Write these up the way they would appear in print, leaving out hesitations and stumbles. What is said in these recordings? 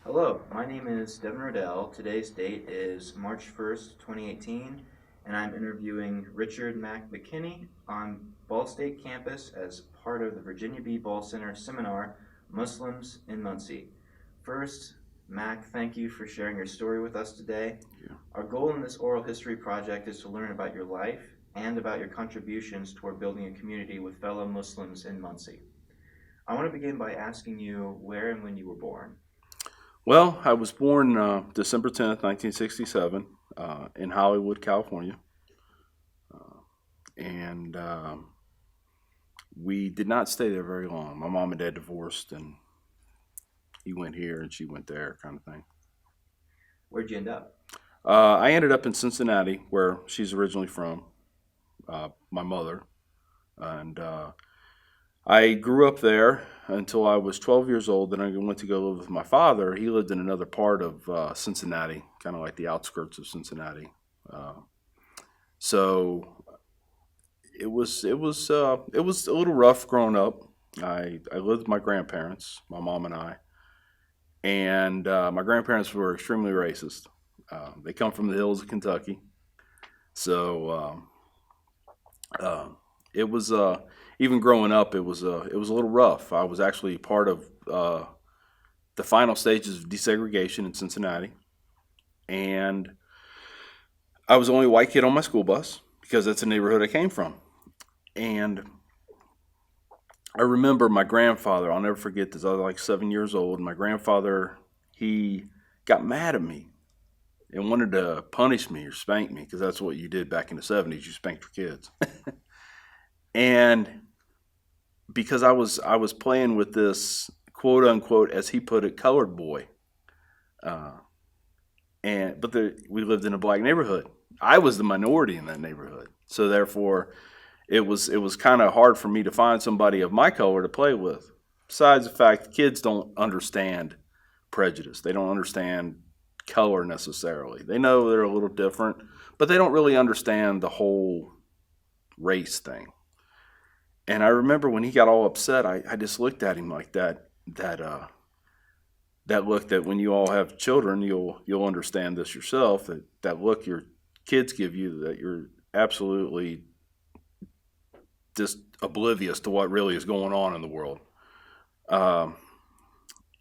Hello, my name is Devin Rodell. Today's date is March 1st, 2018, and I'm interviewing Richard McKinney on Ball State campus as part of the Virginia B. Ball Center seminar, Muslims in Muncie. First, Mac, thank you for sharing your story with us today. Yeah. Our goal in this oral history project is to learn about your life and about your contributions toward building a community with fellow Muslims in Muncie. I want to begin by asking you where and when you were born. Well, I was born December 10th, 1967, in Hollywood, California. And we did not stay there very long. My mom and dad divorced, and he went here and she went there, kind of thing. Where'd you end up? I ended up in Cincinnati, where she's originally from, my mother. And I grew up there until I was 12 years old. Then I went to go live with my father. He lived in another part of Cincinnati, kind of like the outskirts of Cincinnati. So it was a little rough growing up. I lived with my grandparents, my mom and I, and my grandparents were extremely racist. They come from the hills of Kentucky, so it was even growing up. It was a little rough. I was actually part of the final stages of desegregation in Cincinnati, and I was the only white kid on my school bus because that's the neighborhood I came from. And I remember my grandfather. I'll never forget this. I was like 7 years old. My grandfather, he got mad at me and wanted to punish me or spank me because that's what you did back in the 70s. You spanked your kids. And because I was playing with this quote unquote, as he put it, colored boy, we lived in a black neighborhood. I was the minority in that neighborhood, so therefore, it was kind of hard for me to find somebody of my color to play with. Besides the fact, kids don't understand prejudice. They don't understand color necessarily. They know they're a little different, but they don't really understand the whole race thing. And I remember when he got all upset, I just looked at him like that look that when you all have children, you'll understand this yourself. That look your kids give you, that you're absolutely just oblivious to what really is going on in the world.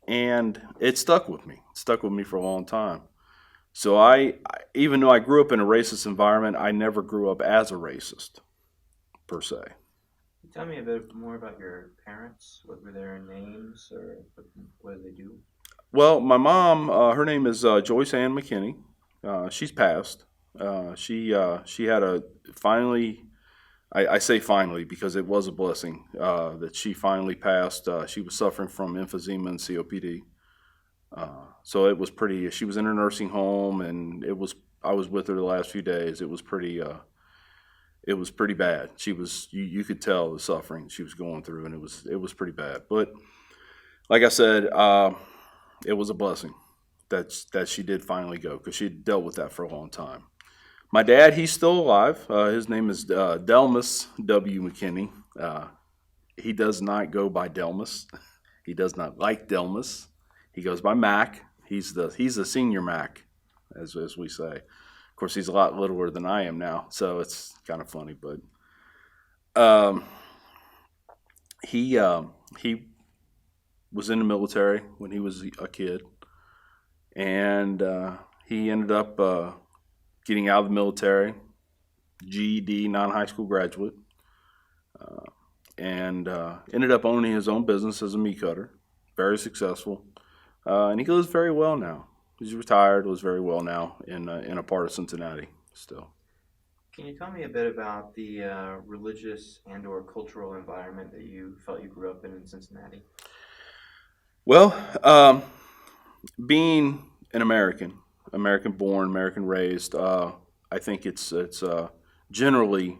And it stuck with me. It stuck with me for a long time. So even though I grew up in a racist environment, I never grew up as a racist, per se. Can you tell me a bit more about your parents? What were their names, or what did they do? Well, my mom, her name is Joyce Ann McKinney. She's passed. She had a finally. I say finally because it was a blessing that she finally passed. She was suffering from emphysema and COPD. So it was pretty. She was in her nursing home, and I was with her the last few days. It was pretty. It was pretty bad. She was. You could tell the suffering she was going through, and it was pretty bad. But like I said, it was a blessing that she did finally go, because she had dealt with that for a long time. My dad, he's still alive. His name is Delmas W. McKinney. He does not go by Delmas. He does not like Delmas. He goes by Mac. He's the senior Mac, as we say. Of course, he's a lot littler than I am now, so it's kind of funny. But he was in the military when he was a kid, and he ended up getting out of the military, GED, non-high school graduate, and ended up owning his own business as a meat cutter. Very successful, and he lives very well now. He's retired, lives very well now in a part of Cincinnati still. Can you tell me a bit about the religious and/or cultural environment that you felt you grew up in Cincinnati? Well, being an American born, American raised, I think it's generally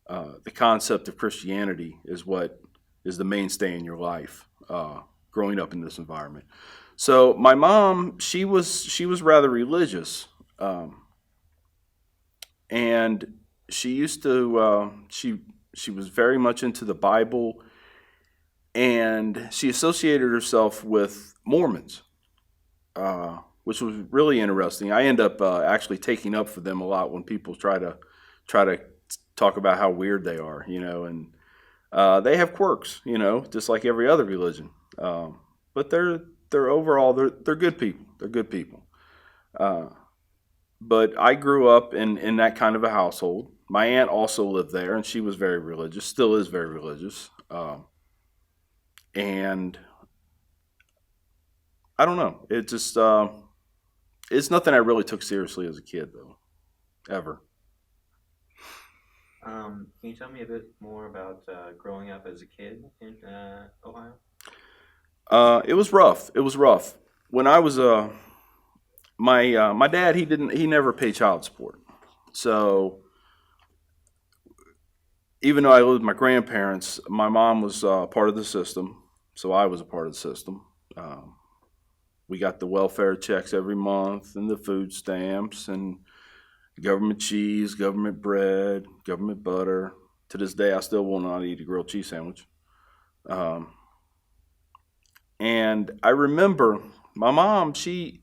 the concept of Christianity is what is the mainstay in your life, growing up in this environment. So my mom, she was rather religious, and she used to she was very much into the Bible, and she associated herself with Mormons. which was really interesting. I end up actually taking up for them a lot when people try to talk about how weird they are, and they have quirks, just like every other religion. But they're overall they're good people. They're good people. Uh, but I grew up in that kind of a household. My aunt also lived there, and she was very religious. Still is very religious. And I don't know. It just it's nothing I really took seriously as a kid, though, ever. Can you tell me a bit more about growing up as a kid in Ohio? It was rough. It was rough. When I was my dad, he never paid child support. So even though I lived with my grandparents, my mom was part of the system, so I was a part of the system. Um, we got the welfare checks every month, and the food stamps, and government cheese, government bread, government butter. To this day, I still will not eat a grilled cheese sandwich. Um, and I remember my mom, she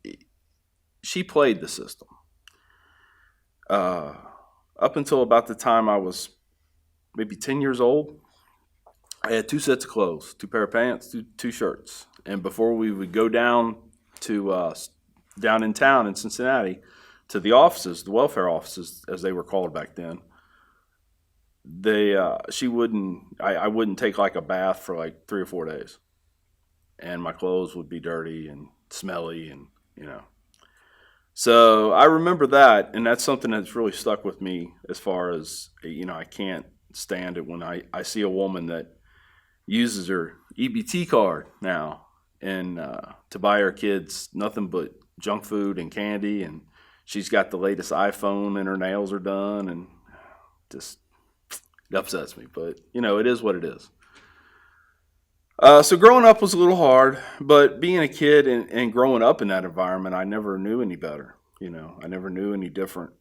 played the system uh, up until about the time I was maybe 10 years old. I had two sets of clothes, two pair of pants, two shirts. And before we would go down to down in town in Cincinnati to the offices, the welfare offices as they were called back then, she wouldn't I wouldn't take like a bath for like 3 or 4 days, and my clothes would be dirty and smelly, and you know. So I remember that, and that's something that's really stuck with me as far as I can't stand it when I see a woman that uses her EBT card now and to buy her kids nothing but junk food and candy, and she's got the latest iPhone and her nails are done, and just it upsets me. But it is what it is. So growing up was a little hard, but being a kid and growing up in that environment, I never knew any better. I never knew any different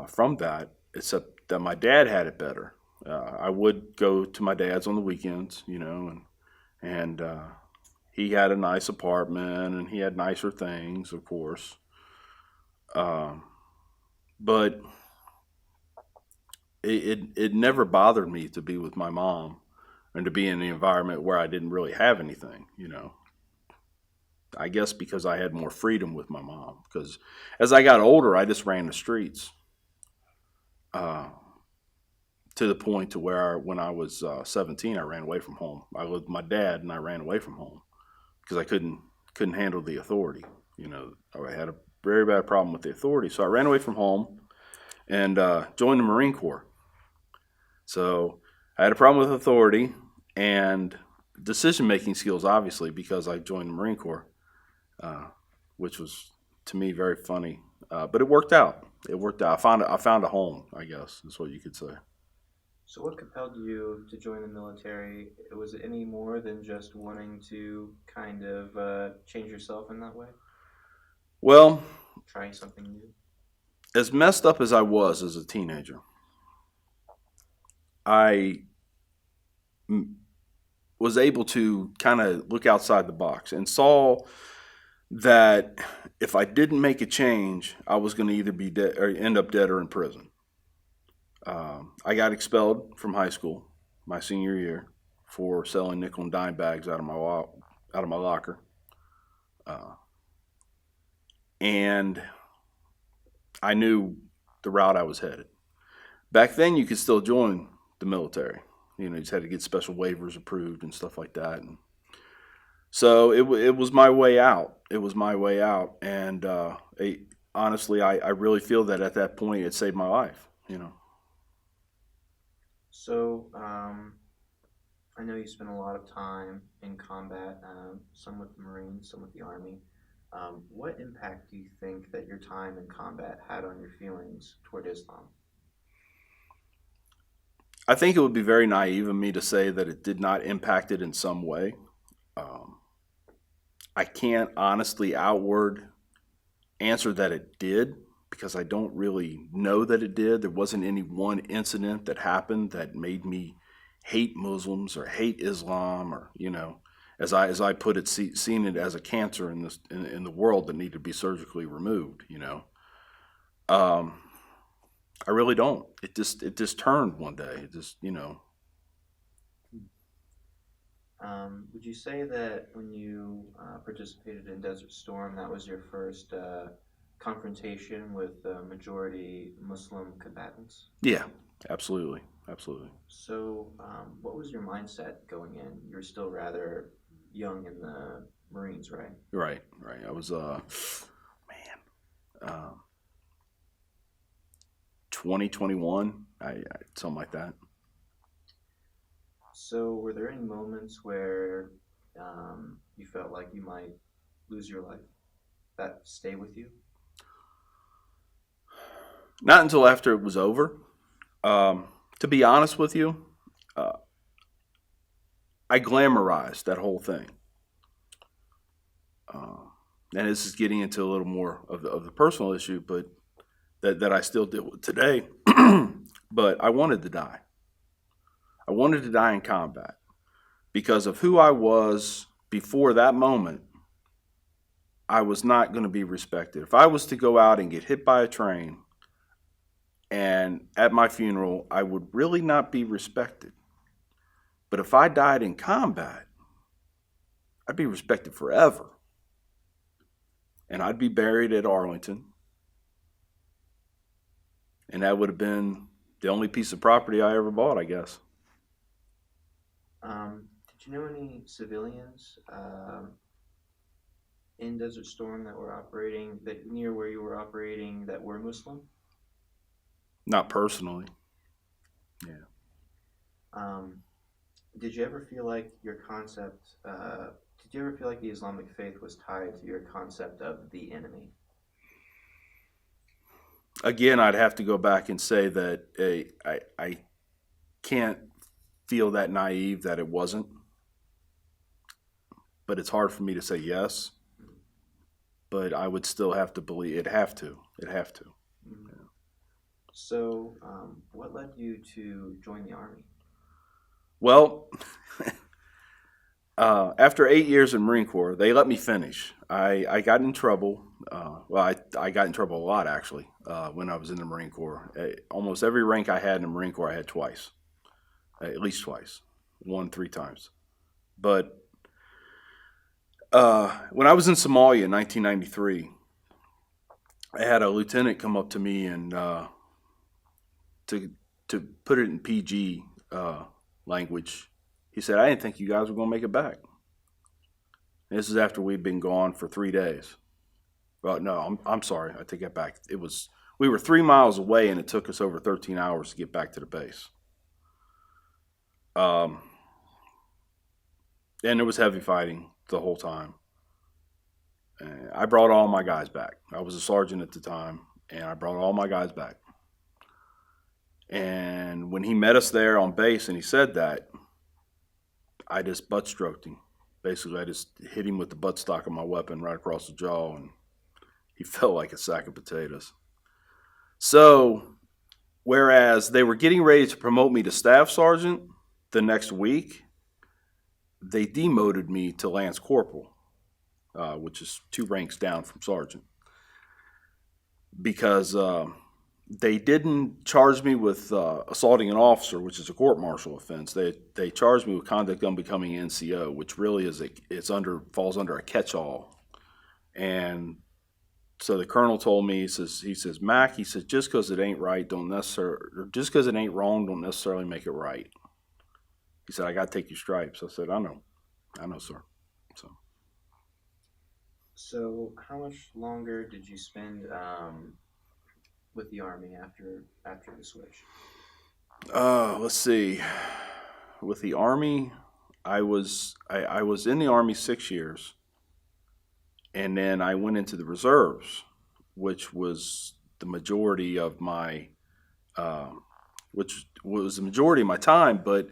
from that, except that my dad had it better. I would go to my dad's on the weekends, and he had a nice apartment and he had nicer things, of course. Um, but it never bothered me to be with my mom and to be in the environment where I didn't really have anything. I guess because I had more freedom with my mom. Because as I got older, I just ran the streets uh, to the point to where when I was 17, I ran away from home. I lived with my dad, and I ran away from home because I couldn't handle the authority. I had a very bad problem with the authority, so I ran away from home and joined the Marine Corps. So I had a problem with authority and decision-making skills, obviously, because I joined the Marine Corps, uh, which was to me very funny. But it worked out. It worked out. I found a home, I guess, is what you could say. So, what compelled you to join the military? Was it any more than just wanting to kind of change yourself in that way? Well, Trying something new? as messed up as I was as a teenager, I was able to kind of look outside the box and saw that if I didn't make a change, I was going to either be dead or end up dead or in prison. I got expelled from high school my senior year for selling nickel and dime bags out of my locker, uh, and I knew the route I was headed. Back then, you could still join the military. You just had to get special waivers approved and stuff like that. And so it was my way out. It was my way out, and honestly, I really feel that at that point, it saved my life. So, I know you spent a lot of time in combat, some with the Marines, some with the Army. What impact do you think that your time in combat had on your feelings toward Islam? I think it would be very naive of me to say that it did not impact it in some way. Um, I can't honestly outward answer that it did because I don't really know that it did. There wasn't any one incident that happened that made me hate Muslims or hate Islam or. as I put it, seen it as a cancer in the world that needed to be surgically removed. I really don't. It just turned one day. It just Would you say that when you participated in Desert Storm, that was your first confrontation with majority Muslim combatants? Yeah, absolutely. So, what was your mindset going in? You were still rather young in the Marines, right? Right. I was man, 2021, something like that. So, were there any moments where you felt like you might lose your life that stay with you? Not until after it was over. To be honest with you, I glamorized that whole thing. And this is getting into a little more of the personal issue, but that I still deal with today. But I wanted to die. I wanted to die in combat because of who I was before that moment. I was not going to be respected. If I was to go out and get hit by a train, and at my funeral, I would really not be respected. But if I died in combat, I'd be respected forever. And I'd be buried at Arlington. And that would have been the only piece of property I ever bought, I guess. Did you know any civilians in Desert Storm that were operating near where you were operating that were Muslim? Not personally. Yeah. Did you ever feel like your concept? Did you ever feel like the Islamic faith was tied to your concept of the enemy? Again, I'd have to go back and say that I can't feel that naive that it wasn't. But it's hard for me to say yes. But I would still have to believe it'd have to. Mm-hmm. Yeah. So, what led you to join the Army? Well, after 8 years in Marine Corps, they let me finish. I got in trouble. I got in trouble a lot, actually, when I was in the Marine Corps. Almost every rank I had in the Marine Corps, I had twice. At least twice. 3 times. But when I was in Somalia in 1993, I had a lieutenant come up to me and to put it in PG language, he said, "I didn't think you guys were going to make it back." And this is after we'd been gone for 3 days. Well, no, I'm sorry. I take that back. We were 3 miles away, and it took us over 13 hours to get back to the base. And there was heavy fighting the whole time. I brought all my guys back. I was a sergeant at the time, and I brought all my guys back. And when he met us there on base and he said that, I just butt stroked him. Basically, I just hit him with the buttstock of my weapon right across the jaw, and he felt like a sack of potatoes. So, whereas they were getting ready to promote me to staff sergeant the next week, they demoted me to lance corporal, which is 2 ranks down from sergeant, because they didn't charge me with assaulting an officer, which is a court-martial offense. They charged me with conduct unbecoming NCO, which really falls under a catch-all. And so the colonel told me, he says, "Mac," he said, just because it ain't right, just because it ain't wrong, don't necessarily make it right. He said, "I got to take your stripes." I said, "I know, sir." So how much longer did you spend with the Army after the switch? Let's see. With the Army, I was in the Army 6 years, and then I went into the reserves, which was the majority of my time. But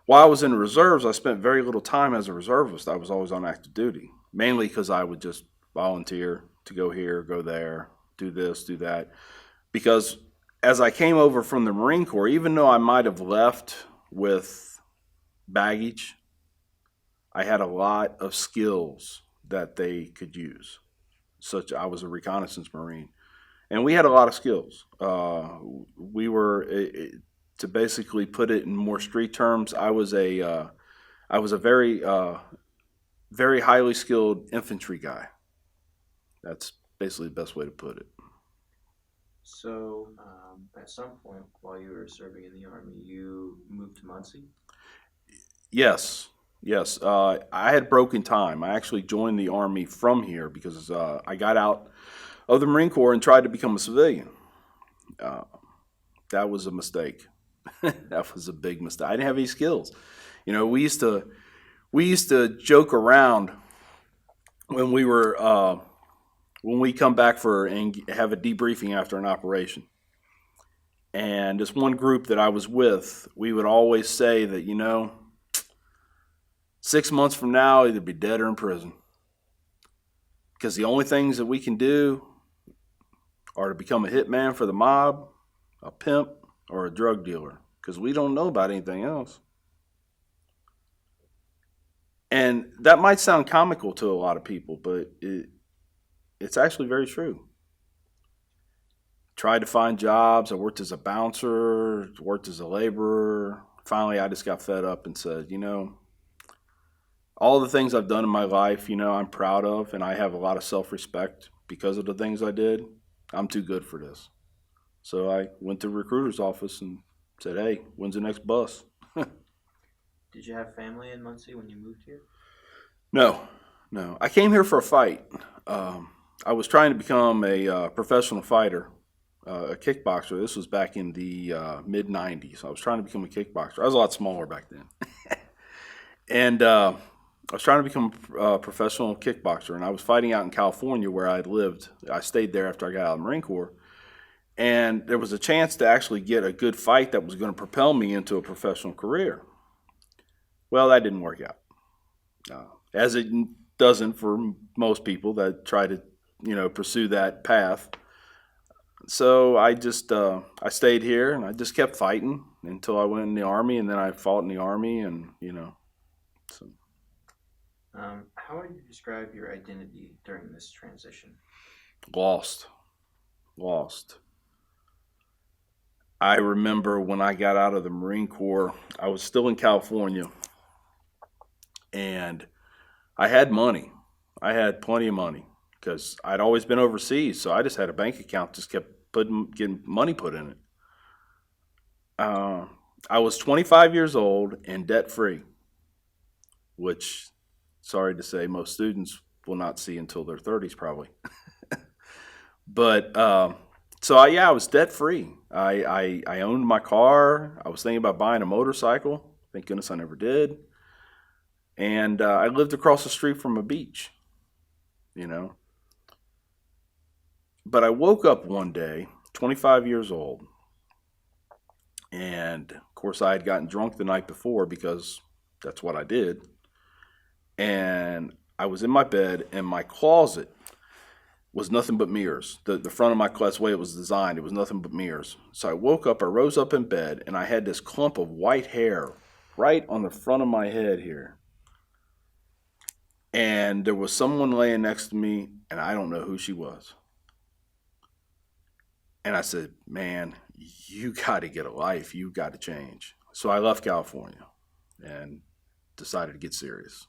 while I was in the reserves, I spent very little time as a reservist. I was always on active duty, mainly because I would just volunteer to go here, go there, do this, do that. Because as I came over from the Marine Corps, even though I might have left with baggage, I had a lot of skills that they could use. Such I was a reconnaissance Marine, and we had a lot of skills. We were to basically put it in more street terms. I was a very highly skilled infantry guy. That's basically the best way to put it. So, at some point while you were serving in the Army, you moved to Muncie? Yes, yes. I had broken time. I actually joined the Army from here because I got out of the Marine Corps and tried to become a civilian. Uh, that was a mistake. That was a big mistake. I didn't have any skills. You know, we used to joke around when when we come back and have a debriefing after an operation. And this one group that I was with, we would always say that, 6 months from now, either be dead or in prison. Because the only things that we can do are to become a hitman for the mob, a pimp, or a drug dealer. Because we don't know about anything else. And that might sound comical to a lot of people, but it's actually very true. Tried to find jobs. I worked as a bouncer, worked as a laborer. Finally, I just got fed up and said, all the things I've done in my life, I'm proud of, and I have a lot of self-respect because of the things I did. I'm too good for this. So I went to the recruiter's office and said, hey, when's the next bus? Did you have family in Muncie when you moved here? No. I came here for a fight. I was trying to become a professional fighter, a kickboxer. This was back in the mid-'90s. I was trying to become a kickboxer. I was a lot smaller back then. And I was trying to become a professional kickboxer, and I was fighting out in California where I had lived. I stayed there after I got out of the Marine Corps. And there was a chance to actually get a good fight that was going to propel me into a professional career. Well, that didn't work out, as it doesn't for most people that try to, pursue that path. So I just I stayed here and I just kept fighting until I went in the Army, and then I fought in the Army, and So. How would you describe your identity during this transition? Lost. I remember when I got out of the Marine Corps, I was still in California. And I had money. I had plenty of money because I'd always been overseas. So I just had a bank account, just kept getting money put in it. I was 25 years old and debt free, which, sorry to say, most students will not see until their 30s probably. But I was debt free. I owned my car. I was thinking about buying a motorcycle. Thank goodness I never did. And I lived across the street from a beach, But I woke up one day, 25 years old, and of course I had gotten drunk the night before because that's what I did. And I was in my bed, and my closet was nothing but mirrors. The front of my closet, the way it was designed, it was nothing but mirrors. So I woke up, I rose up in bed, and I had this clump of white hair right on the front of my head here. And there was someone laying next to me, and I don't know who she was. And I said, man, you got to get a life. You got to change. So I left California and decided to get serious.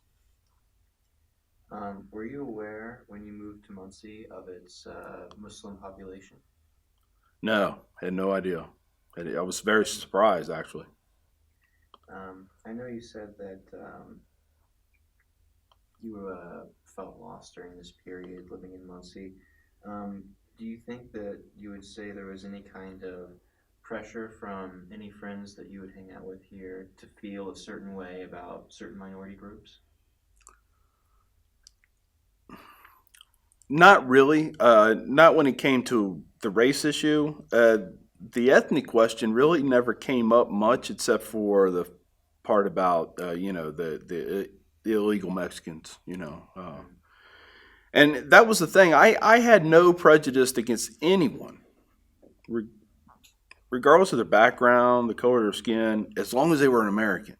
Were you aware when you moved to Muncie of its Muslim population? No, had no idea. I was very surprised, actually. I know you said that you felt lost during this period living in Muncie. Do you think that you would say there was any kind of pressure from any friends that you would hang out with here to feel a certain way about certain minority groups? Not really. Not when it came to the race issue. The ethnic question really never came up much, except for the part about the illegal Mexicans. And that was the thing. I had no prejudice against anyone, regardless of their background, the color of their skin, as long as they were an American.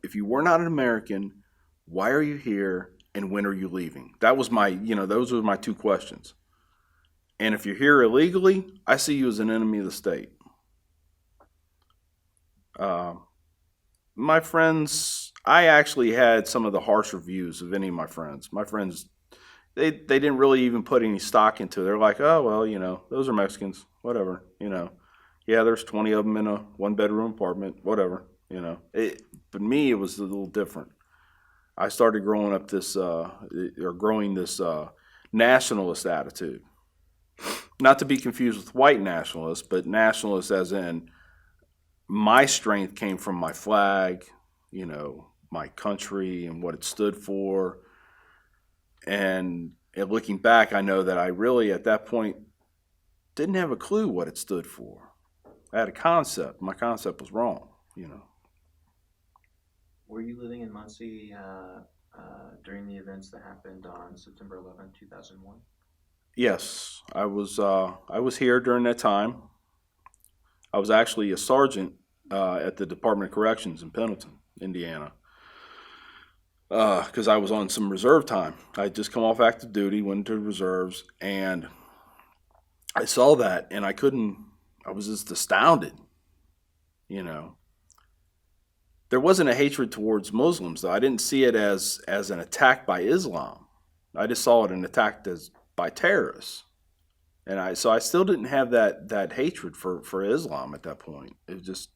if you were not an American, why are you here and when are you leaving? That was those were my two questions. And if you're here illegally, I see you as an enemy of the state. My friends, I actually had some of the harsher views of any of my friends. My friends, they didn't really even put any stock into it. They're like, oh, well, those are Mexicans, whatever, Yeah, there's 20 of them in a one-bedroom apartment, whatever, But me, it was a little different. I started growing this nationalist attitude. Not to be confused with white nationalists, but nationalists as in my strength came from my flag, my country and what it stood for. And looking back, I know that I really, at that point, didn't have a clue what it stood for. I had a concept. My concept was wrong, Were you living in Muncie during the events that happened on September 11, 2001? Yes, I was here during that time. I was actually a sergeant at the Department of Corrections in Pendleton, Indiana, because I was on some reserve time. I had just come off active duty, went into reserves, and I saw that, and I was just astounded, There wasn't a hatred towards Muslims, though. I didn't see it as an attack by Islam. I just saw it an attack by terrorists. And I still didn't have that hatred for Islam at that point. It was just,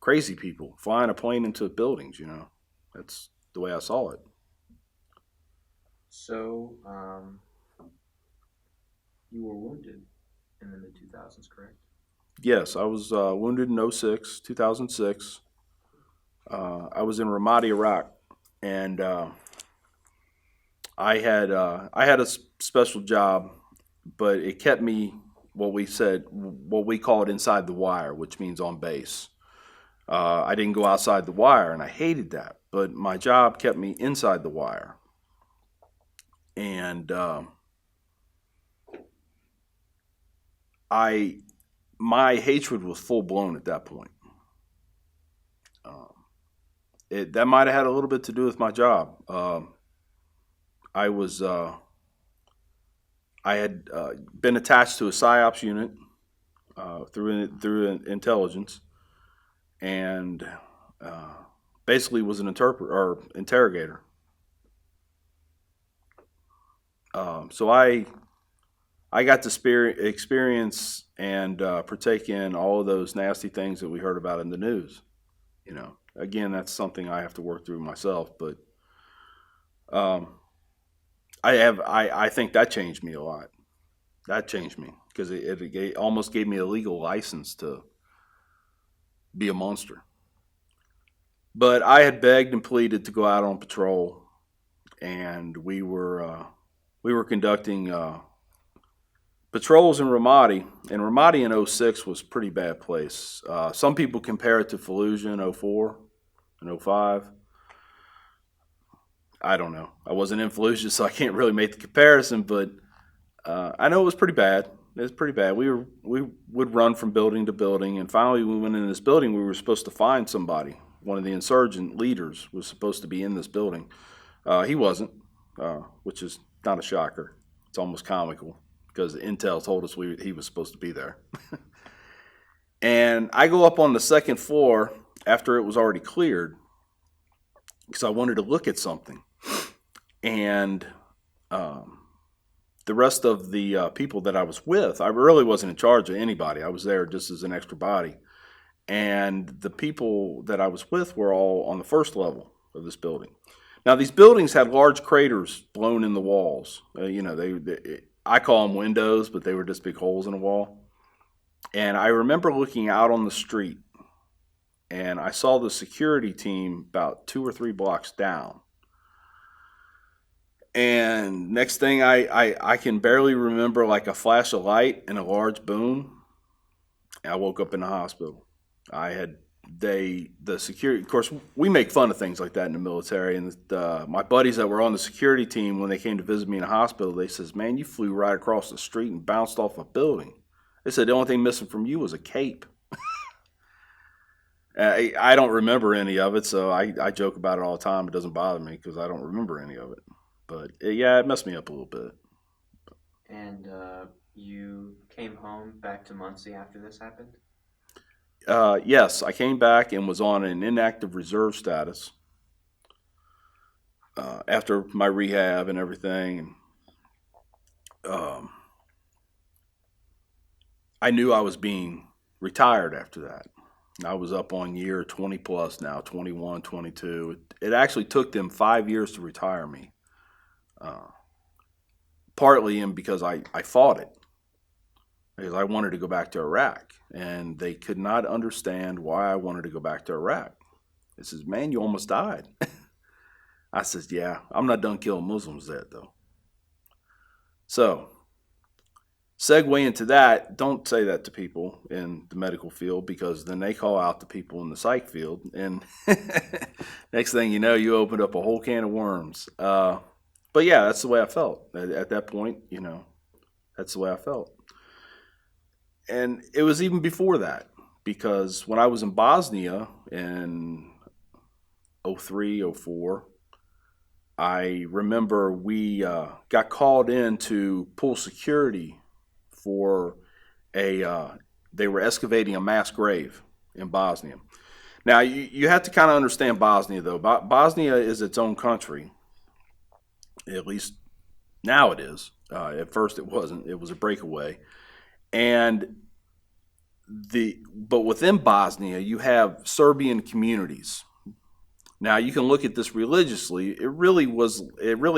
crazy people flying a plane into buildings, That's the way I saw it. So, you were wounded in the mid-2000s, correct? Yes, I was wounded in 2006. I was in Ramadi, Iraq, and I had a special job, but it kept me what we call it inside the wire, which means on base. I didn't go outside the wire, and I hated that. But my job kept me inside the wire, and my hatred was full blown at that point. That might have had a little bit to do with my job. I had been attached to a PSYOPs unit through intelligence, and basically was an interpreter or interrogator. So I got to experience and partake in all of those nasty things that we heard about in the news. Again, that's something I have to work through myself, but I think that changed me a lot. That changed me because it almost gave me a legal license to be a monster. But I had begged and pleaded to go out on patrol, and we were conducting patrols in Ramadi. And Ramadi in 2006 was a pretty bad place. Some people compare it to Fallujah in 2004 and 2005. I don't know. I wasn't in Fallujah, so I can't really make the comparison, but I know it was pretty bad. It was pretty bad. We would run from building to building, and finally we went in this building. We were supposed to find somebody. One of the insurgent leaders was supposed to be in this building. He wasn't, which is not a shocker. It's almost comical because Intel told us he was supposed to be there. And I go up on the second floor after it was already cleared because I wanted to look at something. And the rest of the people that I was with, I really wasn't in charge of anybody. I was there just as an extra body. And the people that I was with were all on the first level of this building. Now, these buildings had large craters blown in the walls. I call them windows, but they were just big holes in the wall. And I remember looking out on the street, and I saw the security team about 2 or 3 blocks down. And next thing I can barely remember like a flash of light and a large boom. I woke up in the hospital. The security, of course, we make fun of things like that in the military. And my buddies that were on the security team, when they came to visit me in the hospital, they says, "Man, you flew right across the street and bounced off a building." They said the only thing missing from you was a cape. I don't remember any of it, so I joke about it all the time. It doesn't bother me because I don't remember any of it. But yeah, it messed me up a little bit. And you came home back to Muncie after this happened? Yes, I came back and was on an inactive reserve status after my rehab and everything. And I knew I was being retired after that. I was up on year 20 plus now, 21, 22. It actually took them 5 years to retire me, partly in because I fought it, because I wanted to go back to Iraq, and they could not understand why I wanted to go back to Iraq. They says, man, you almost died. I says, yeah, I'm not done killing Muslims yet, though. So, segue into that, don't say that to people in the medical field, because then they call out the people in the psych field, and next thing you know, you opened up a whole can of worms. But yeah, that's the way I felt at that point. That's the way I felt. And it was even before that, because when I was in Bosnia in 03, 04, I remember we got called in to pull security for they were excavating a mass grave in Bosnia. Now, you have to kind of understand Bosnia, though. Bosnia is its own country, at least now it is. At first it wasn't. It was a breakaway. And but within Bosnia, you have Serbian communities. Now, you can look at this religiously. It really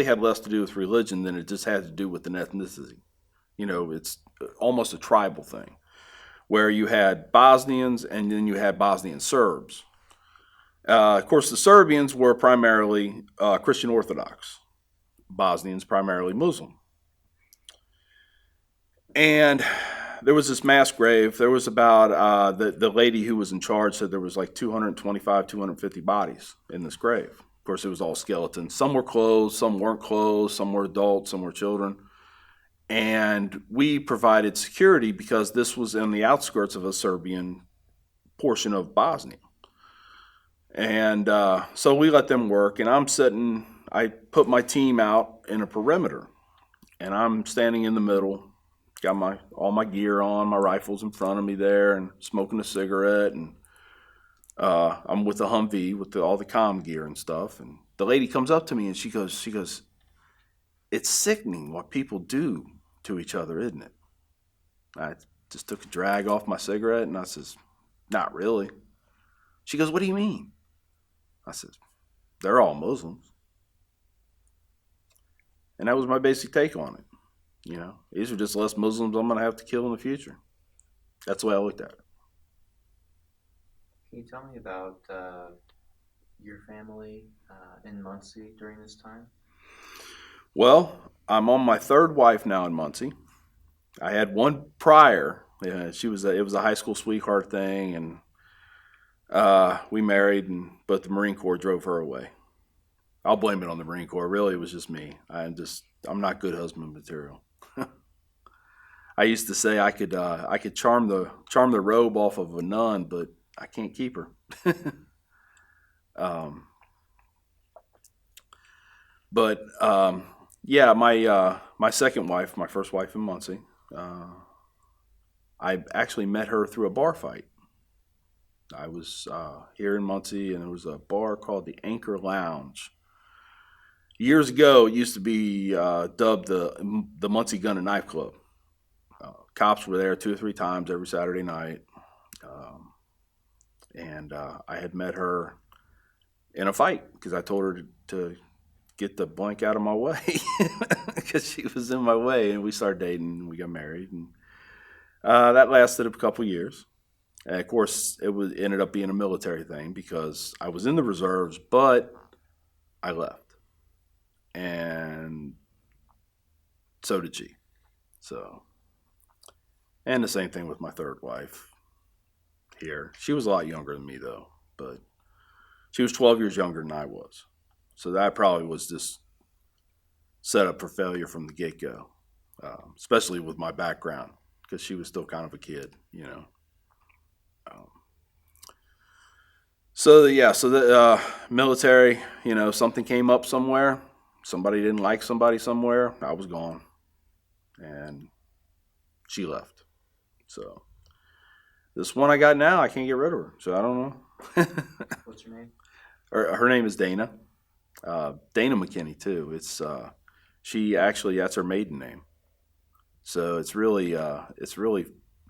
had less to do with religion than it just had to do with an ethnicity. It's almost a tribal thing, where you had Bosnians and then you had Bosnian Serbs. Of course, the Serbians were primarily Christian Orthodox. Bosnians primarily Muslim. And there was this mass grave. There was about, the lady who was in charge said there was like 225, 250 bodies in this grave. Of course, it was all skeletons. Some were clothed, some weren't clothed, some were adults, some were children. And we provided security because this was in the outskirts of a Serbian portion of Bosnia. And so we let them work, and I put my team out in a perimeter, and I'm standing in the middle, got all my gear on, my rifles in front of me there, and smoking a cigarette, and I'm with the Humvee with all the comm gear and stuff, and the lady comes up to me and she goes, it's sickening what people do to each other, isn't it? I just took a drag off my cigarette, and I says, not really. She goes, what do you mean? I says, they're all Muslims. And that was my basic take on it. These are just less Muslims I'm going to have to kill in the future. That's the way I looked at it. Can you tell me about your family in Muncie during this time? Well, I'm on my third wife now in Muncie. I had one prior. Yeah, it was a high school sweetheart thing, and we married, but the Marine Corps drove her away. I'll blame it on the Marine Corps. Really, it was just me. I'm not good husband material. I used to say I could charm the robe off of a nun, but I can't keep her. Yeah, my second wife, my first wife in Muncie, I actually met her through a bar fight. I was here in Muncie, and there was a bar called the Anchor Lounge. Years ago, it used to be dubbed the Muncie Gun and Knife Club. Cops were there 2 or 3 times every Saturday night, and I had met her in a fight because I told her to get the blank out of my way because she was in my way, and we started dating, and we got married, and that lasted a couple years. And of course, ended up being a military thing because I was in the reserves, but I left, and so did she. And the same thing with my third wife here. She was a lot younger than me, though, but she was 12 years younger than I was. So that probably was just set up for failure from the get-go, especially with my background, because she was still kind of a kid, So the military, something came up somewhere, somebody didn't like somebody somewhere, I was gone, and she left. So this one I got now, I can't get rid of her. So I don't know. What's your name? Her name is Dana. Dana McKinney too. She actually, that's her maiden name. So it's really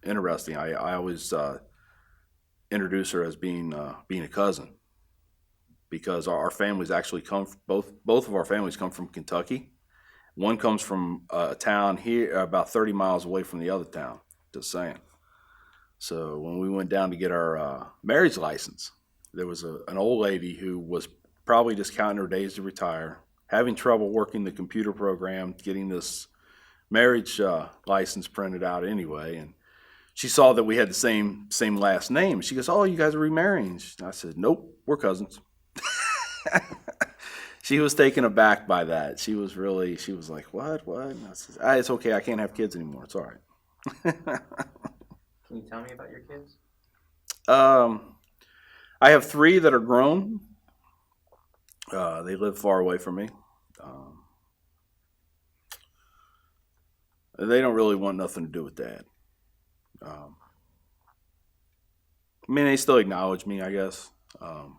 interesting. I always introduce her as being a cousin, because our families actually both of our families come from Kentucky. One comes from a town here about 30 miles away from the other town. Just saying. So when we went down to get our marriage license, there was an old lady who was probably just counting her days to retire, having trouble working the computer program, getting this marriage license printed out anyway, and she saw that we had the same last name. She goes, "Oh, you guys are remarrying?" I said, "Nope, we're cousins." She was taken aback by that. She was like, "What? What?" And I said, "It's okay. I can't have kids anymore. It's all right." Can you tell me about your kids? I have three that are grown. They live far away from me. They don't really want nothing to do with Dad. I mean, they still acknowledge me, I guess, and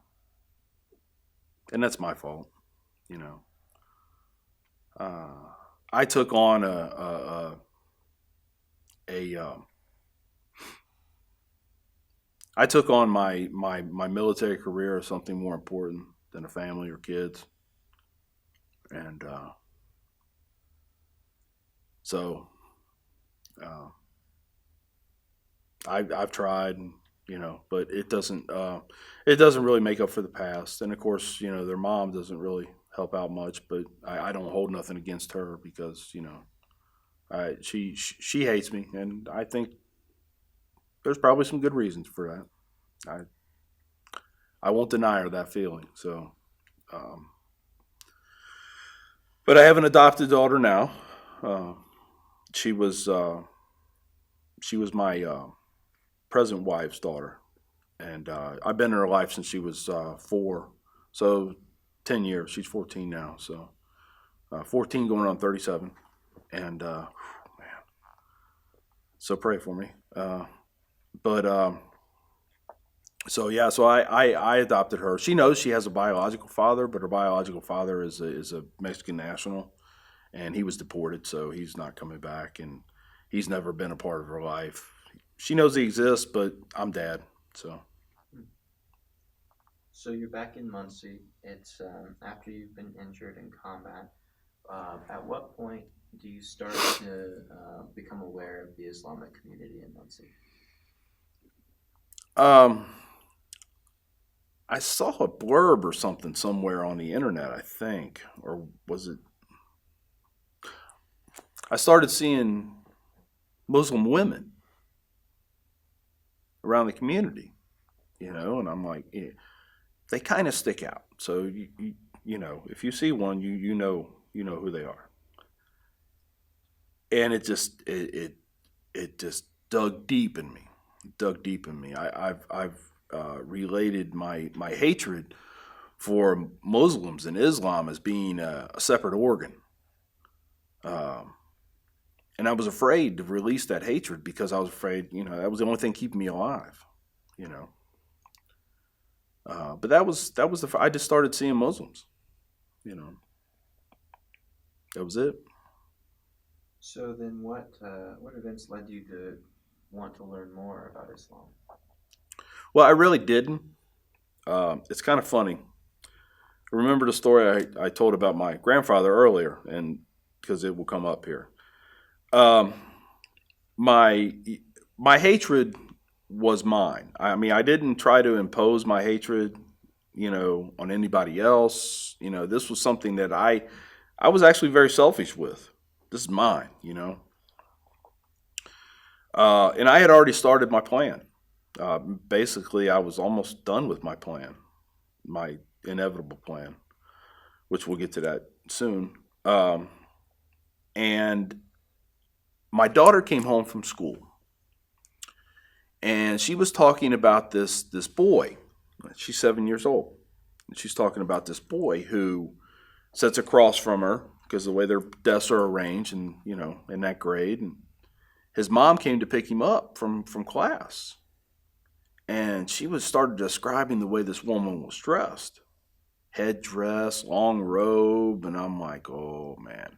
that's my fault, you know. I took on I took on my military career as something more important than a family or kids, and so uh, I've tried, but it doesn't really make up for the past. And of course, their mom doesn't really help out much, but I don't hold nothing against her, because she hates me, and I think there's probably some good reasons for that. I won't deny her that feeling. So, um, but I have an adopted daughter now. Uh, she was my present wife's daughter, and I've been in her life since she was 4, so 10 years. She's 14 now, so 14 going on 37, and man, so pray for me. But so yeah, so I adopted her. She knows she has a biological father, but her biological father is a Mexican national, and he was deported, so he's not coming back, and he's never been a part of her life. She knows he exists, but I'm Dad, so. So you're back in Muncie. It's after you've been injured in combat. At what point do you start to become aware of the Islamic community in Muncie? Um, I saw a blurb or something somewhere on the internet, I think, or was it? I started seeing Muslim women around the community, and I'm like, yeah, they kind of stick out. So if you see one, you know who they are, and it just dug deep in me. Dug deep in me. I've related my hatred for Muslims and Islam as being a separate organ. Um, and I was afraid to release that hatred, because I was afraid, that was the only thing keeping me alive, you know. But I just started seeing Muslims, you know. That was it. So then, what events led you to want to learn more about Islam? Well, I really didn't. It's kind of funny. Remember the story I told about my grandfather earlier, and because it will come up here. Um, my my hatred was mine. I mean, I didn't try to impose my hatred, on anybody else. This was something that I was actually very selfish with. This is mine. And I had already started my plan. Basically, I was almost done with my plan, my inevitable plan, which we'll get to that soon. And my daughter came home from school, and she was talking about this boy She's 7 years old. And she's talking about this boy who sits across from her because the way their desks are arranged and, in that grade. And his mom came to pick him up from class. And she started describing the way this woman was dressed. Headdress, long robe, and I'm like, oh, man.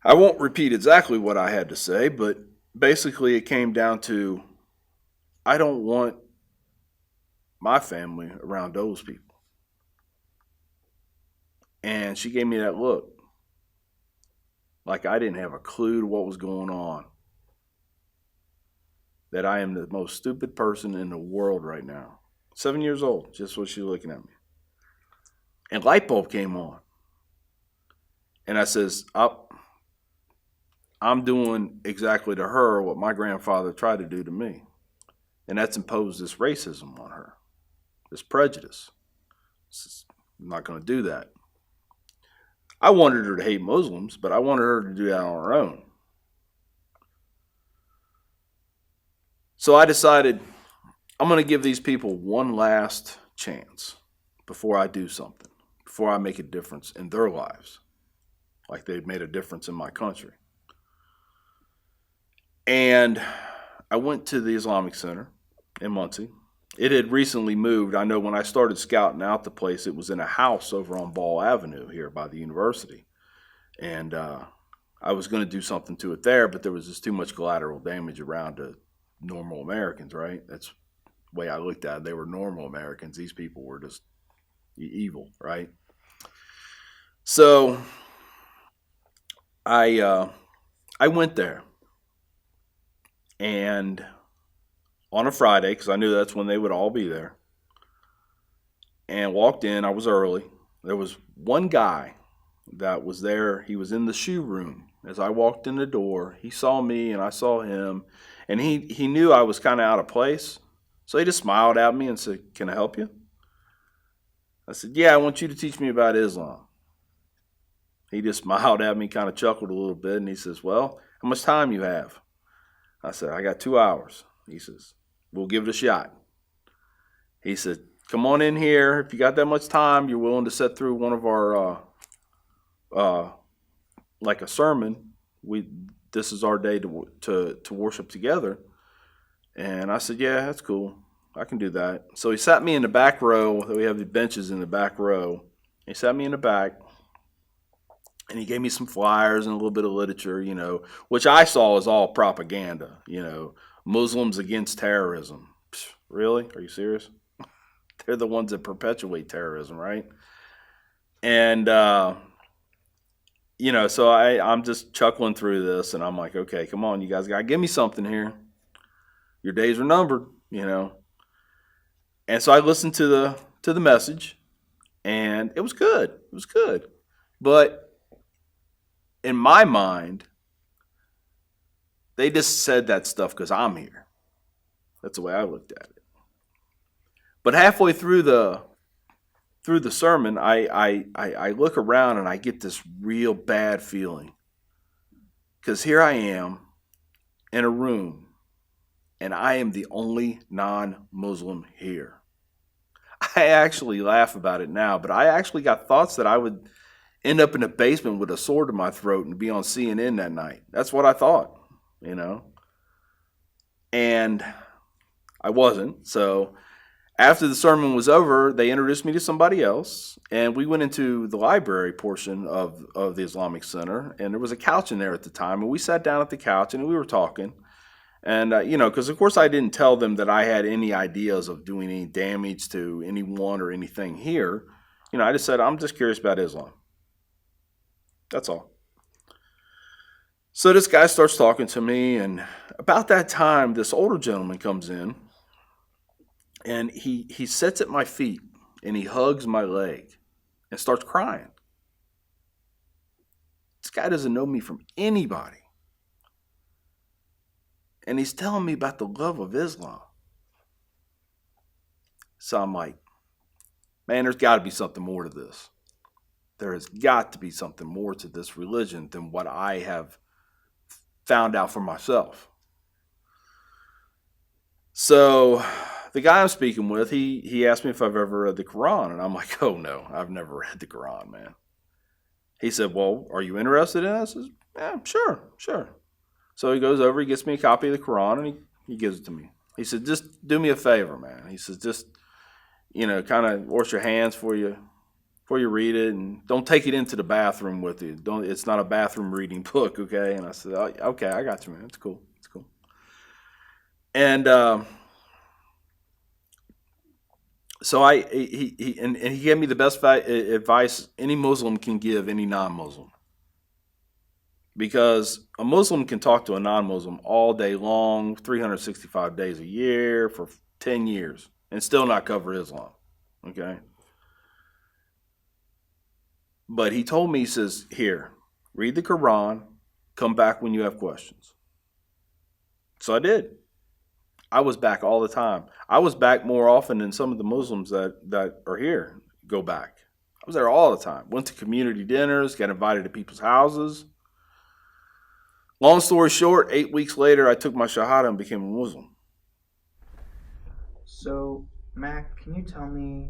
I won't repeat exactly what I had to say, but basically it came down to, I don't want my family around those people. And she gave me that look, like I didn't have a clue to what was going on, that I am the most stupid person in the world right now. 7 years old, just what she's looking at me. And light bulb came on. And I says, I'm doing exactly to her what my grandfather tried to do to me. And that's impose this racism on her, this prejudice. I'm not going to do that. I wanted her to hate Muslims, but I wanted her to do that on her own. So I decided I'm going to give these people one last chance before I do something, before I make a difference in their lives, like they've made a difference in my country. And I went to the Islamic Center in Muncie. It had recently moved. I know when I started scouting out the place, it was in a house over on Ball Avenue here by the university. And I was going to do something to it there, but there was just too much collateral damage around to normal Americans, right? That's the way I looked at it. They were normal Americans. These people were just evil, right? So I went there. And on a Friday, because I knew that's when they would all be there, and walked in. I was early. There was one guy that was there. He was in the shoe room. As I walked in the door, he saw me and I saw him, and he knew I was kind of out of place. So he just smiled at me and said, "Can I help you?" I said, "Yeah, I want you to teach me about Islam." He just smiled at me, kind of chuckled a little bit, and he says, "Well, how much time you have?" I said, "I got 2 hours." He says, "We'll give it a shot." He said, "Come on in here. If you got that much time, you're willing to sit through one of our, like a sermon. This is our day to worship together." And I said, "Yeah, that's cool. I can do that." So he sat me in the back row. We have the benches in the back row. He sat me in the back. And he gave me some flyers and a little bit of literature, which I saw as all propaganda, Muslims against terrorism. Psh, really? Are you serious? They're the ones that perpetuate terrorism, right? And, so I'm just chuckling through this, and I'm like, okay, come on, you guys got to give me something here. Your days are numbered, And so I listened to the message, and it was good. It was good. But in my mind, they just said that stuff because I'm here. That's the way I looked at it. But halfway through the sermon, I look around and I get this real bad feeling. Because here I am in a room, and I am the only non-Muslim here. I actually laugh about it now, but I actually got thoughts that I would end up in a basement with a sword in my throat and be on CNN that night. That's what I thought, And I wasn't. So after the sermon was over, they introduced me to somebody else, and we went into the library portion of the Islamic Center, and there was a couch in there at the time, and we sat down at the couch, and we were talking. And, because, of course, I didn't tell them that I had any ideas of doing any damage to anyone or anything here. I just said, I'm just curious about Islam. That's all. So this guy starts talking to me, and about that time, this older gentleman comes in, and he sits at my feet, and he hugs my leg and starts crying. This guy doesn't know me from anybody. And he's telling me about the love of Islam. So I'm like, man, there's got to be something more to this. There has got to be something more to this religion than what I have found out for myself. So the guy I'm speaking with, he asked me if I've ever read the Quran, and I'm like, oh no, I've never read the Quran, man. He said, well, are you interested in it? I says, yeah, sure. So he goes over, he gets me a copy of the Quran, and he gives it to me. He said, just do me a favor, man. He says, just, kind of wash your hands before you read it, and don't take it into the bathroom with you. It's not a bathroom reading book, okay? And I said, oh, okay, I got you, man. It's cool. And so he gave me the best advice any Muslim can give any non-Muslim. Because a Muslim can talk to a non-Muslim all day long, 365 days a year for 10 years and still not cover Islam, okay? But he told me, he says, here, read the Quran, come back when you have questions. So I did. I was back all the time. I was back more often than some of the Muslims that are here go back. I was there all the time. Went to community dinners, got invited to people's houses. Long story short, 8 weeks later, I took my Shahada and became a Muslim. So, Mac, can you tell me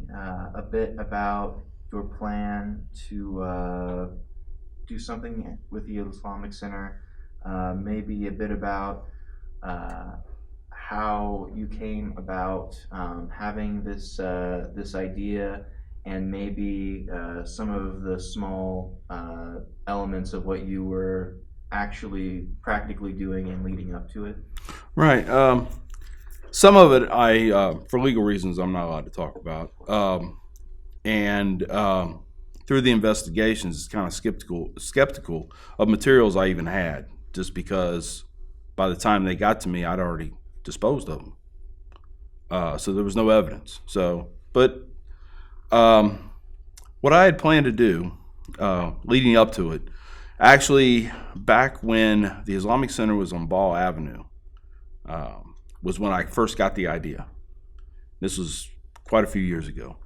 a bit about your plan to do something with the Islamic Center? Maybe a bit about how you came about having this idea, and maybe some of the small elements of what you were actually practically doing and leading up to it. Right. Some of it, for legal reasons, I'm not allowed to talk about. And through the investigations, it's kind of skeptical of materials I even had, just because by the time they got to me, I'd already disposed of them. So there was no evidence. But what I had planned to do, leading up to it, actually back when the Islamic Center was on Ball Avenue, was when I first got the idea. This was quite a few years ago.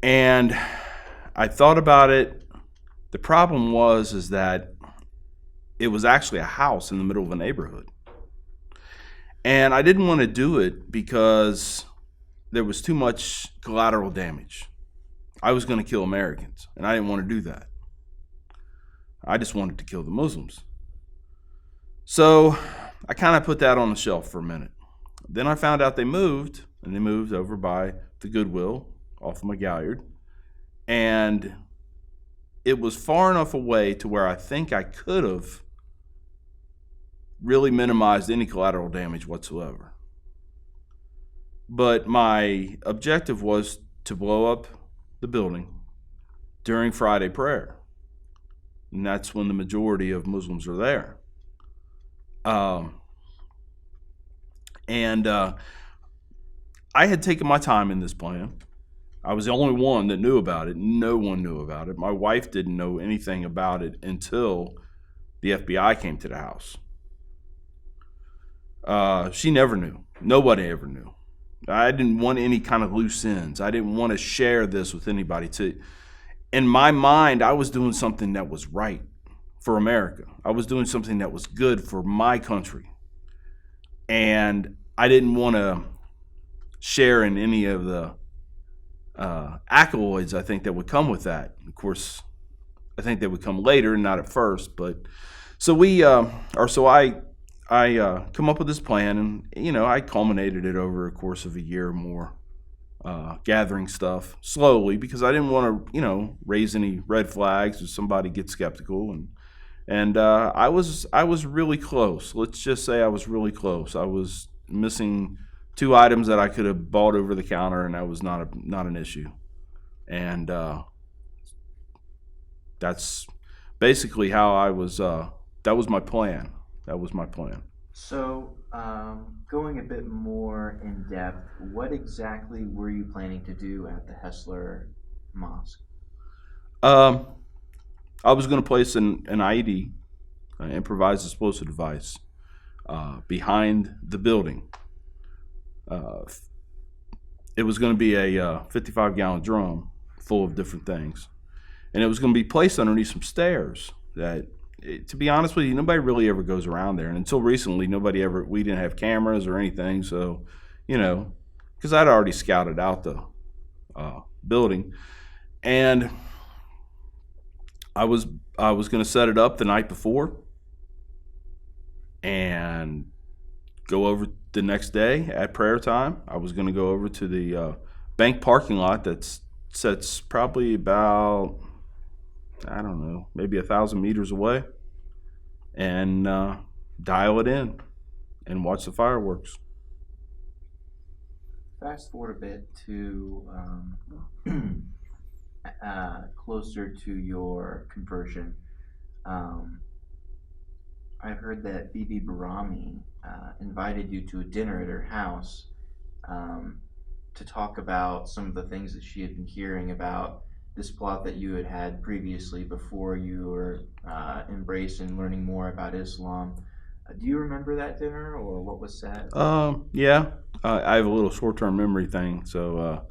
And I thought about it. The problem is that it was actually a house in the middle of a neighborhood. And I didn't want to do it because there was too much collateral damage. I was going to kill Americans, and I didn't want to do that. I just wanted to kill the Muslims. So I kind of put that on the shelf for a minute. Then I found out they moved over by the Goodwill off of McGalliard. And it was far enough away to where I think I could have really minimized any collateral damage whatsoever. But my objective was to blow up the building during Friday prayer. And that's when the majority of Muslims are there. I had taken my time in this plan. I was the only one that knew about it. No one knew about it. My wife didn't know anything about it until the FBI came to the house. She never knew. Nobody ever knew. I didn't want any kind of loose ends. I didn't want to share this with anybody. In my mind, I was doing something that was right for America. I was doing something that was good for my country. And I didn't want to share in any of the accolades I think that would come with that. Of course, I think they would come later, not at first. But so I come up with this plan, and I culminated it over a course of a year or more, gathering stuff slowly because I didn't want to raise any red flags if somebody gets skeptical, and I was really close. Let's just say I was really close. I was missing 2 items that I could have bought over the counter, and that was not an issue. And that's basically how I was. That was my plan. So, going a bit more in depth, what exactly were you planning to do at the Hessler Mosque? I was going to place an IED, an improvised explosive device, behind the building. It was going to be a 55-gallon drum full of different things. And it was going to be placed underneath some stairs that, to be honest with you, nobody really ever goes around there. And until recently, we didn't have cameras or anything. So, because I'd already scouted out the building, and I was going to set it up the night before and go over the next day at prayer time. I was going to go over to the bank parking lot that's probably about, I don't know, maybe 1,000 meters away, and dial it in and watch the fireworks. Fast forward a bit to closer to your conversion. I heard that Bibi Barami invited you to a dinner at her house to talk about some of the things that she had been hearing about this plot that you had had previously before you were embraced and learning more about Islam. Do you remember that dinner, or what was said? Yeah, I have a little short-term memory thing, so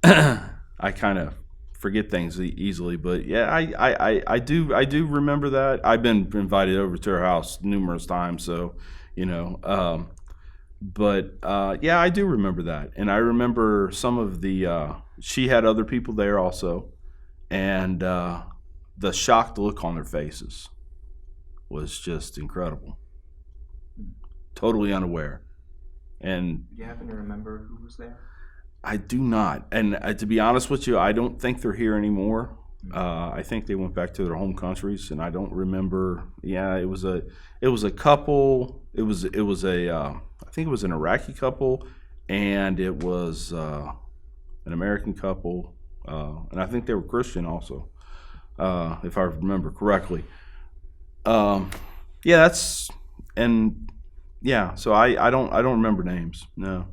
I kind of forget things easily. But yeah, I do remember that. I've been invited over to her house numerous times, so you know. But yeah, I do remember that, and I remember some of the. She had other people there also, and the shocked look on their faces was just incredible. Totally unaware. And do you happen to remember who was there? I do not. And to be honest with you, I don't think they're here anymore. I think they went back to their home countries, and I don't remember. Yeah, it was a couple. It was a I think it was an Iraqi couple, and it was an American couple, and I think they were Christian also, if I remember correctly. Yeah, that's and. Yeah, so I don't remember names. No.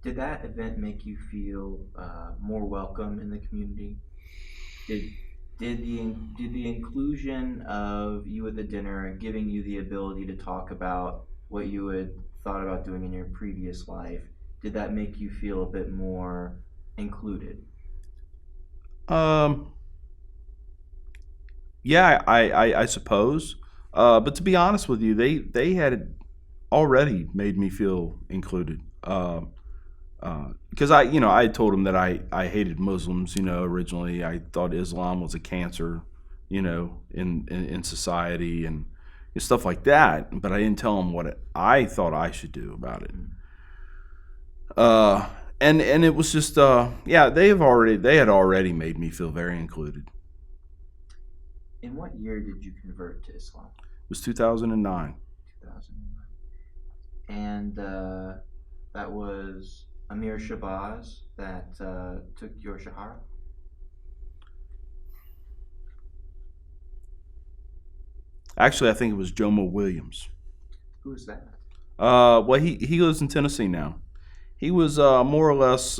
Did that event make you feel more welcome in the community? Did the inclusion of you at the dinner, giving you the ability to talk about what you had thought about doing in your previous life, did that make you feel a bit more included? Yeah, I suppose. But to be honest with you, they had already made me feel included, because I had told them that I hated Muslims. Originally I thought Islam was a cancer, in society and stuff like that. But I didn't tell them what I thought I should do about it. And it was just yeah, they had already made me feel very included. In what year did you convert to Islam? It was 2009. 2009. And that was Amir Shabazz that took your shahara? Actually, I think it was Jomo Williams. Who's that? Well, he lives in Tennessee now. He was more or less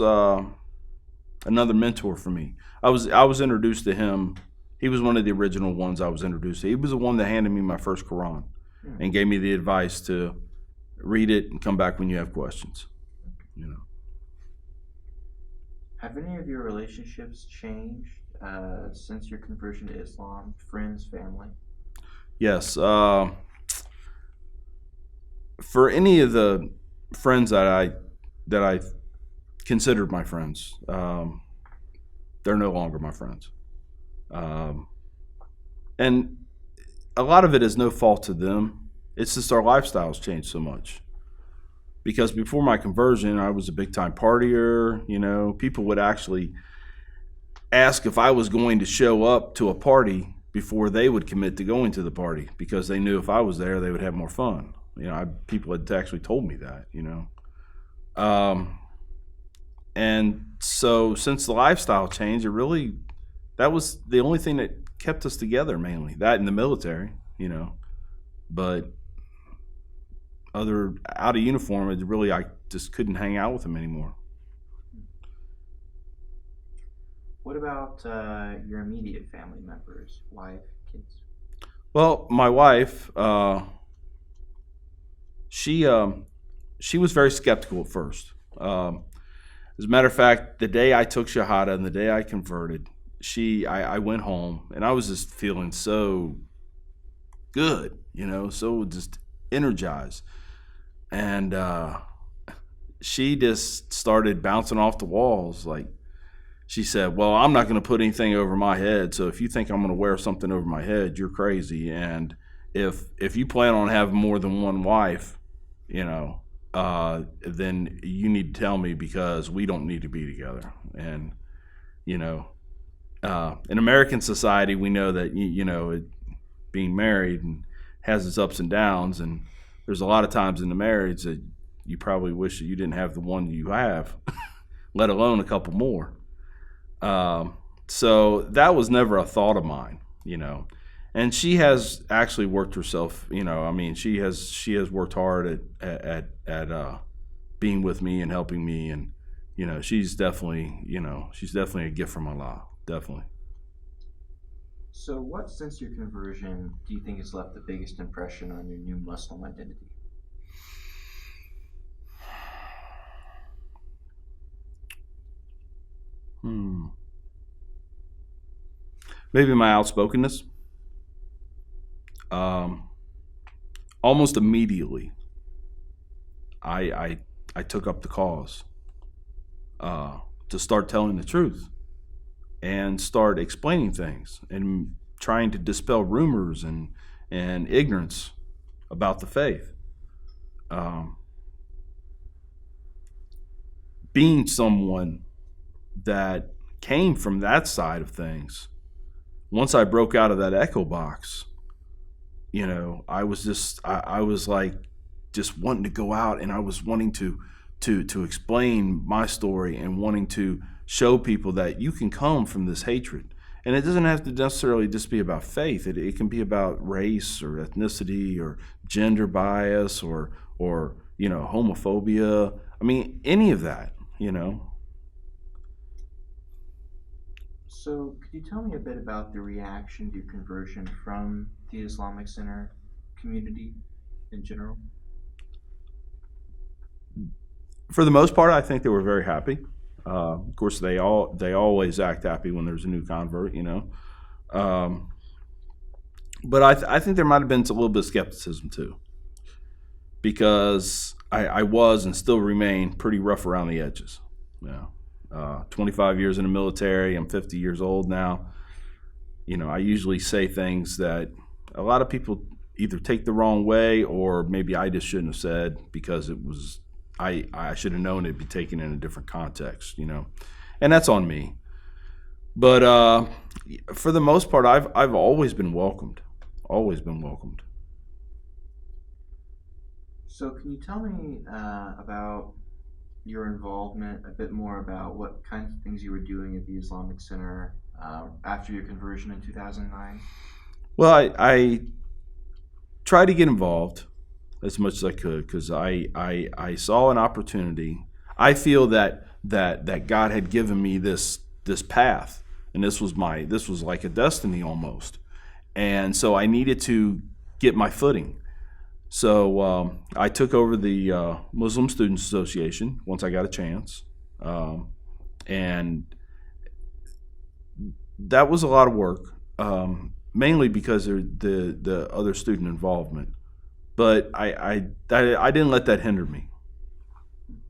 another mentor for me. I was introduced to him. He was one of the original ones I was introduced to. He was the one that handed me my first Quran and gave me the advice to read it and come back when you have questions. Have any of your relationships changed since your conversion to Islam? Friends, family? Yes. For any of the friends that I considered my friends, they're no longer my friends. And a lot of it is no fault to them. It's just our lifestyles changed so much. Because before my conversion, I was a big-time partier. People would actually ask if I was going to show up to a party before they would commit to going to the party, because they knew if I was there, they would have more fun. People had actually told me that. And so since the lifestyle changed, that was the only thing that kept us together, mainly that in the military. But out of uniform, I just couldn't hang out with them anymore. What about your immediate family members, wife, kids? Well, my wife, she was very skeptical at first. As a matter of fact, the day I took Shahada and the day I converted, I went home and I was just feeling so good, so just energized. And she just started bouncing off the walls. Like, she said, well, I'm not going to put anything over my head, so if you think I'm going to wear something over my head, you're crazy. And if you plan on having more than one wife, then you need to tell me, because we don't need to be together. And, in American society, we know that, being married and has its ups and downs, and there's a lot of times in the marriage that you probably wish that you didn't have the one you have, let alone a couple more. So that was never a thought of mine, And she has actually worked herself, she has worked hard at being with me and helping me, and she's definitely a gift from Allah, definitely. So what, since your conversion, do you think has left the biggest impression on your new Muslim identity? Maybe my outspokenness. Almost immediately, I took up the cause to start telling the truth and start explaining things and trying to dispel rumors and ignorance about the faith. Being someone that came from that side of things, once I broke out of that echo box, I was like just wanting to go out, and I was wanting to explain my story and wanting to show people that you can come from this hatred. And it doesn't have to necessarily just be about faith. It can be about race or ethnicity or gender bias or homophobia. I mean, any of that, So could you tell me a bit about the reaction to your conversion from the Islamic Center community in general? For the most part, I think they were very happy. Of course, they always act happy when there's a new convert, But I think there might have been a little bit of skepticism too, because I was and still remain pretty rough around the edges. 25 years in the military. I'm 50 years old now. I usually say things that a lot of people either take the wrong way, or maybe I just shouldn't have said, because it was I should have known it'd be taken in a different context, and that's on me. But for the most part, I've always been welcomed. Always been welcomed. So can you tell me about your involvement, a bit more about what kinds of things you were doing at the Islamic Center after your conversion in 2009? Well, I tried to get involved as much as I could, because I saw an opportunity. I feel that God had given me this path, and this was like a destiny almost, and so I needed to get my footing. So I took over the Muslim Students Association once I got a chance, and that was a lot of work, mainly because of the other student involvement. But I didn't let that hinder me.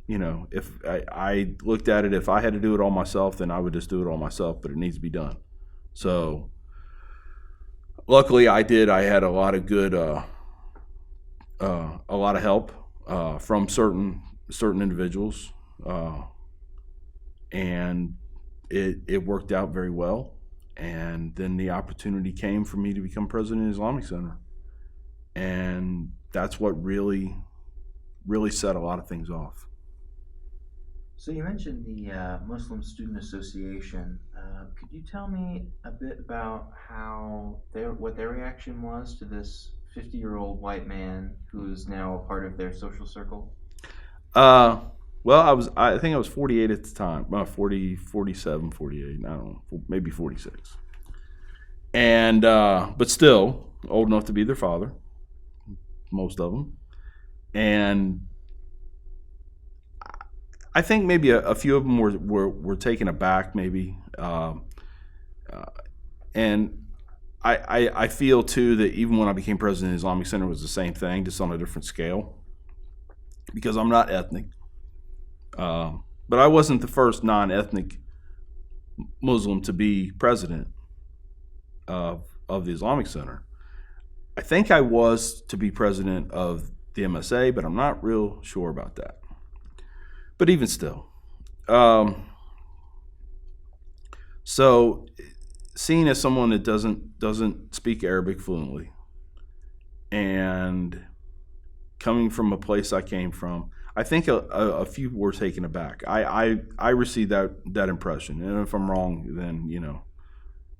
If I looked at it, if I had to do it all myself, then I would just do it all myself. But it needs to be done. So luckily, I did. I had a lot of good. A lot of help from certain individuals, and it worked out very well. And then the opportunity came for me to become president of the Islamic Center, and that's what really set a lot of things off. So you mentioned the Muslim Student Association. Could you tell me a bit about what their reaction was to this 50-year-old white man who is now a part of their social circle? Well, I think I was 48 at the time, 40, 47, 48, I don't know, maybe 46. And, but still old enough to be their father, most of them. And I think maybe a few of them were taken aback, maybe. And I feel too that even when I became president of the Islamic Center, it was the same thing, just on a different scale, because I'm not ethnic. But I wasn't the first non-ethnic Muslim to be president of the Islamic Center. I think I was to be president of the MSA, but I'm not real sure about that. But even still, so seen as someone that doesn't speak Arabic fluently, and coming from a place I came from, I think a few were taken aback. I received that impression, and if I'm wrong, then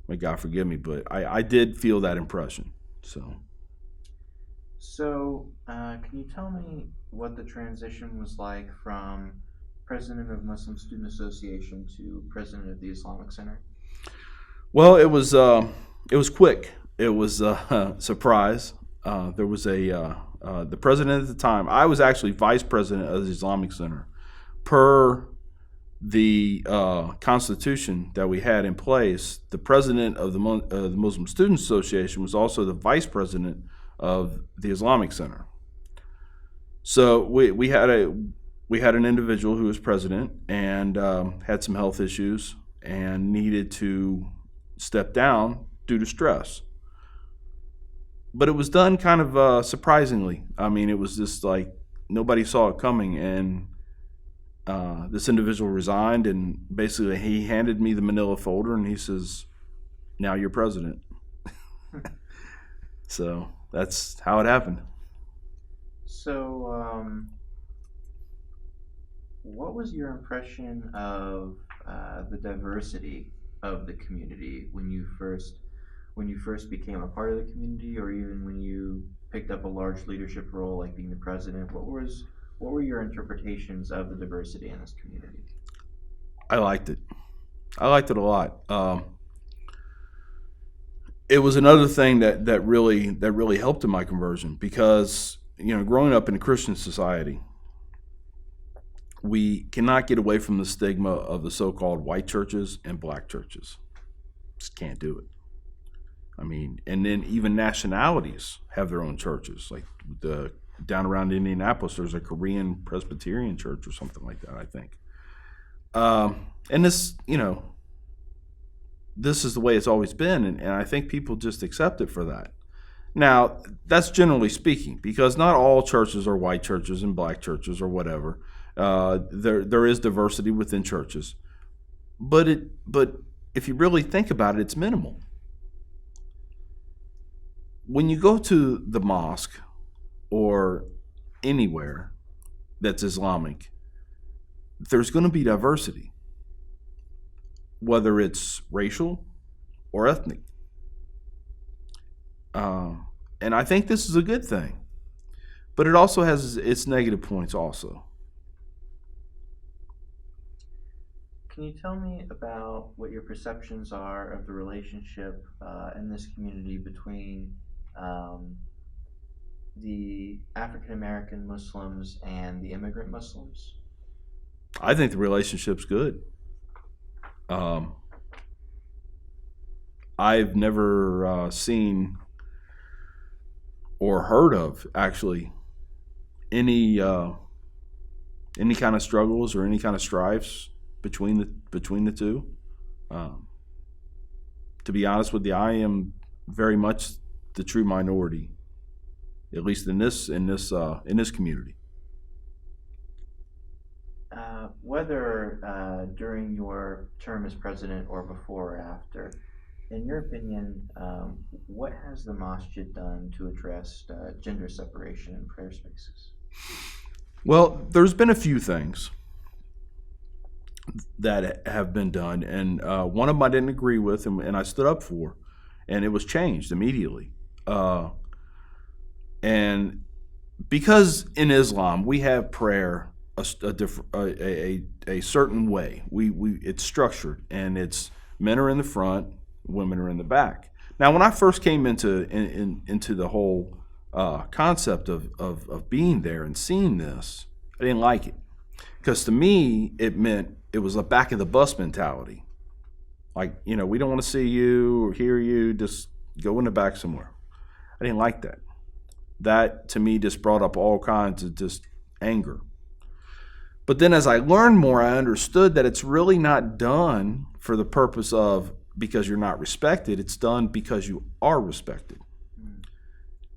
may God forgive me. But I did feel that impression. So, can you tell me what the transition was like from president of Muslim Student Association to president of the Islamic Center? Well, it was quick. It was a surprise. There was the president at the time. I was actually vice president of the Islamic Center. Per the constitution that we had in place, the president of the Muslim Student Association was also the vice president of the Islamic Center. So we had an individual who was president and had some health issues and needed to step down due to stress. But it was done kind of surprisingly. I mean, it was just like nobody saw it coming, and this individual resigned, and basically he handed me the manila folder and he says, "Now you're president." So that's how it happened. So, what was your impression of the diversity of the community when you first became a part of the community, or even when you picked up a large leadership role like being the president? What were your interpretations of the diversity in this community? I liked it. I liked it a lot. It was another thing that really helped in my conversion, because growing up in a Christian society, we cannot get away from the stigma of the so-called white churches and black churches. Just can't do it. I mean, and then even nationalities have their own churches. Like down around Indianapolis, there's a Korean Presbyterian church or something like that, I think. And this is the way it's always been, and I think people just accept it for that. Now, that's generally speaking, because not all churches are white churches and black churches or whatever. There is diversity within churches, but if you really think about it, it's minimal. When you go to the mosque or anywhere that's Islamic, there's going to be diversity, whether it's racial or ethnic. And I think this is a good thing, but it also has its negative points also. Can you tell me about what your perceptions are of the relationship in this community between the African American Muslims and the immigrant Muslims? I think the relationship's good. I've never seen or heard of actually any kind of struggles or any kind of strifes between the two. To be honest with you, I am very much the true minority, at least in this community. Whether during your term as president or before or after, in your opinion, what has the masjid done to address gender separation in prayer spaces? Well, there's been a few things that have been done, and one of them I didn't agree with, and I stood up for, and it was changed immediately. And because in Islam we have prayer a certain way, it's structured, and it's men are in the front, women are in the back. Now, when I first came into the whole concept of being there and seeing this, I didn't like it, because to me it meant it was a back of the bus mentality. Like, we don't want to see you or hear you, just go in the back somewhere. I didn't like that. That to me just brought up all kinds of just anger. But then as I learned more, I understood that it's really not done for the purpose of because you're not respected. It's done because you are respected.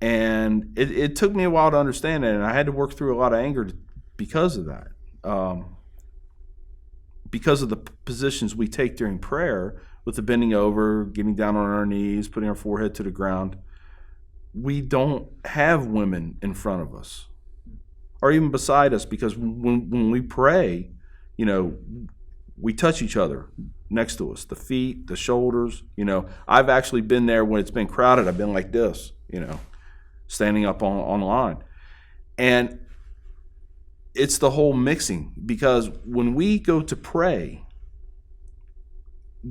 And it took me a while to understand that, and I had to work through a lot of anger because of that. Because of the positions we take during prayer, with the bending over, getting down on our knees, putting our forehead to the ground, we don't have women in front of us or even beside us, because when we pray, we touch each other next to us, the feet, the shoulders. I've actually been there when it's been crowded. I've been like this, standing up on line. And it's the whole mixing, because when we go to pray,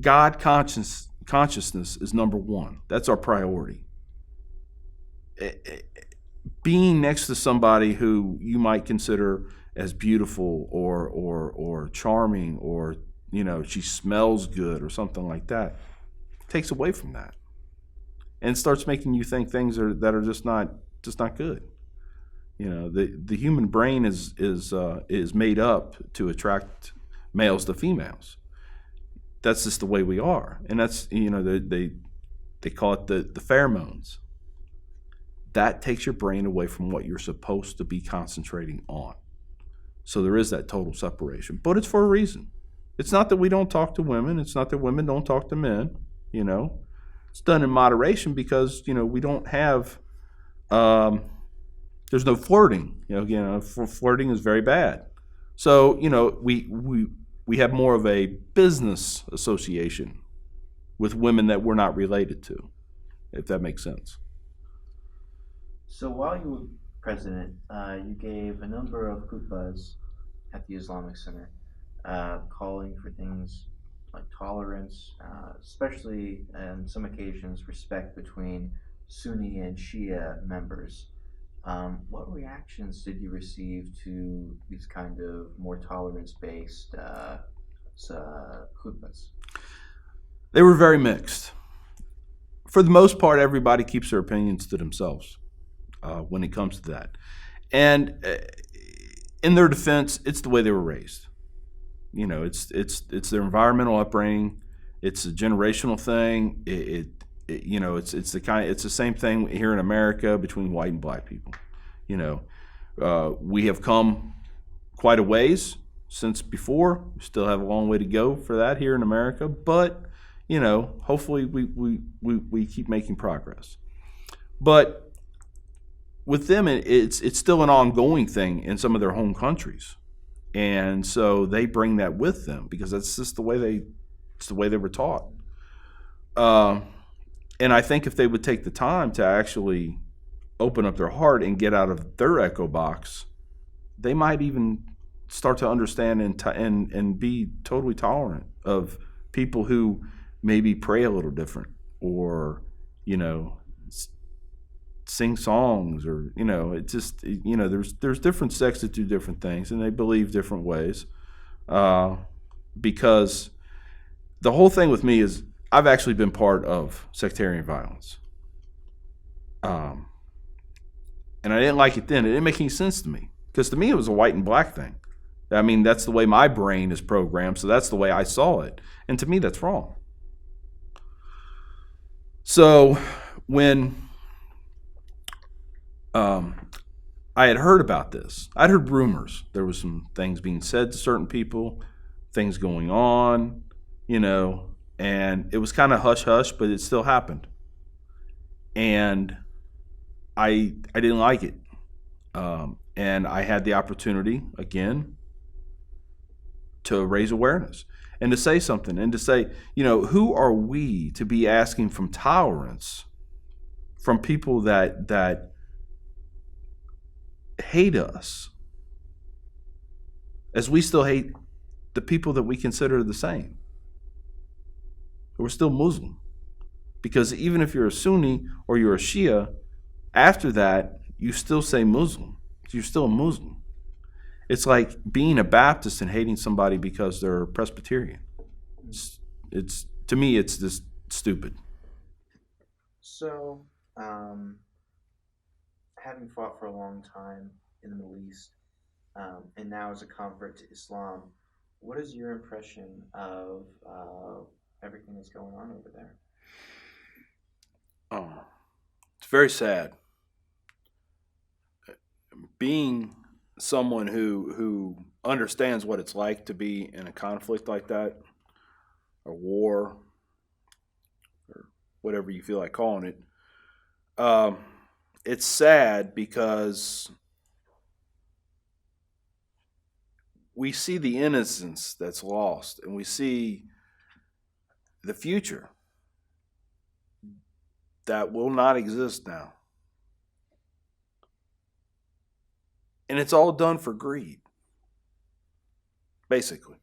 God consciousness is number one. That's our priority. Being next to somebody who you might consider as beautiful or charming, or she smells good or something like that, takes away from that, and starts making you think things that are just not good. The human brain is made up to attract males to females. That's just the way we are, and that's they call it the pheromones. That takes your brain away from what you're supposed to be concentrating on. So there is that total separation, but it's for a reason. It's not that we don't talk to women. It's not that women don't talk to men. It's done in moderation, because we don't have. There's no flirting. Flirting is very bad. So we have more of a business association with women that we're not related to, if that makes sense. So while you were president, you gave a number of khutbahs at the Islamic Center, calling for things like tolerance, especially on some occasions respect between Sunni and Shia members. What reactions did you receive to these kind of more tolerance-based khutbahs? They were very mixed. For the most part, everybody keeps their opinions to themselves when it comes to that. And in their defense, it's the way they were raised. It's their environmental upbringing. It's a generational thing. It's the same thing here in America between white and black people. We have come quite a ways since before. We still have a long way to go for that here in America, but hopefully we keep making progress. But with them, it's still an ongoing thing in some of their home countries, and so they bring that with them because that's just the way they were taught. And I think if they would take the time to actually open up their heart and get out of their echo box, they might even start to understand and be totally tolerant of people who maybe pray a little different, or sing songs, or it just there's different sects that do different things and they believe different ways. Because the whole thing with me is I've actually been part of sectarian violence. And I didn't like it then. It didn't make any sense to me, because to me it was a white and black thing. I mean, that's the way my brain is programmed, so that's the way I saw it. And to me, that's wrong. So when I had heard about this, I'd heard rumors. There was some things being said to certain people, things going on, and it was kind of hush-hush, but it still happened. And I didn't like it. And I had the opportunity, again, to raise awareness and to say something, and to say, who are we to be asking from tolerance from people that hate us, as we still hate the people that we consider the same. We're still Muslim, because even if you're a Sunni or you're a Shia, after that you still say Muslim. You're still a Muslim. It's like being a Baptist and hating somebody because they're Presbyterian. It's to me, it's just stupid. So, having fought for a long time in the Middle East, and now as a convert to Islam. What is your impression of everything that's going on over there? Oh, it's very sad. Being someone who understands what it's like to be in a conflict like that, a war, or whatever you feel like calling it, um, it's sad because we see the innocence that's lost, and we see the future that will not exist now. And it's all done for greed, basically.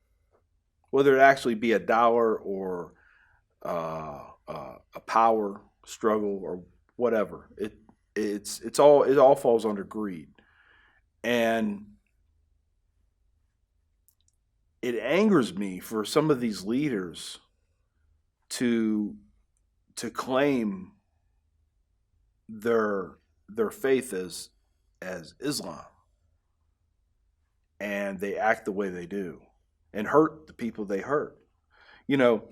Whether it actually be a dollar or a power struggle or whatever, it all falls under greed, and it angers me for some of these leaders to claim their faith as Islam, and they act the way they do and hurt the people they hurt. You know,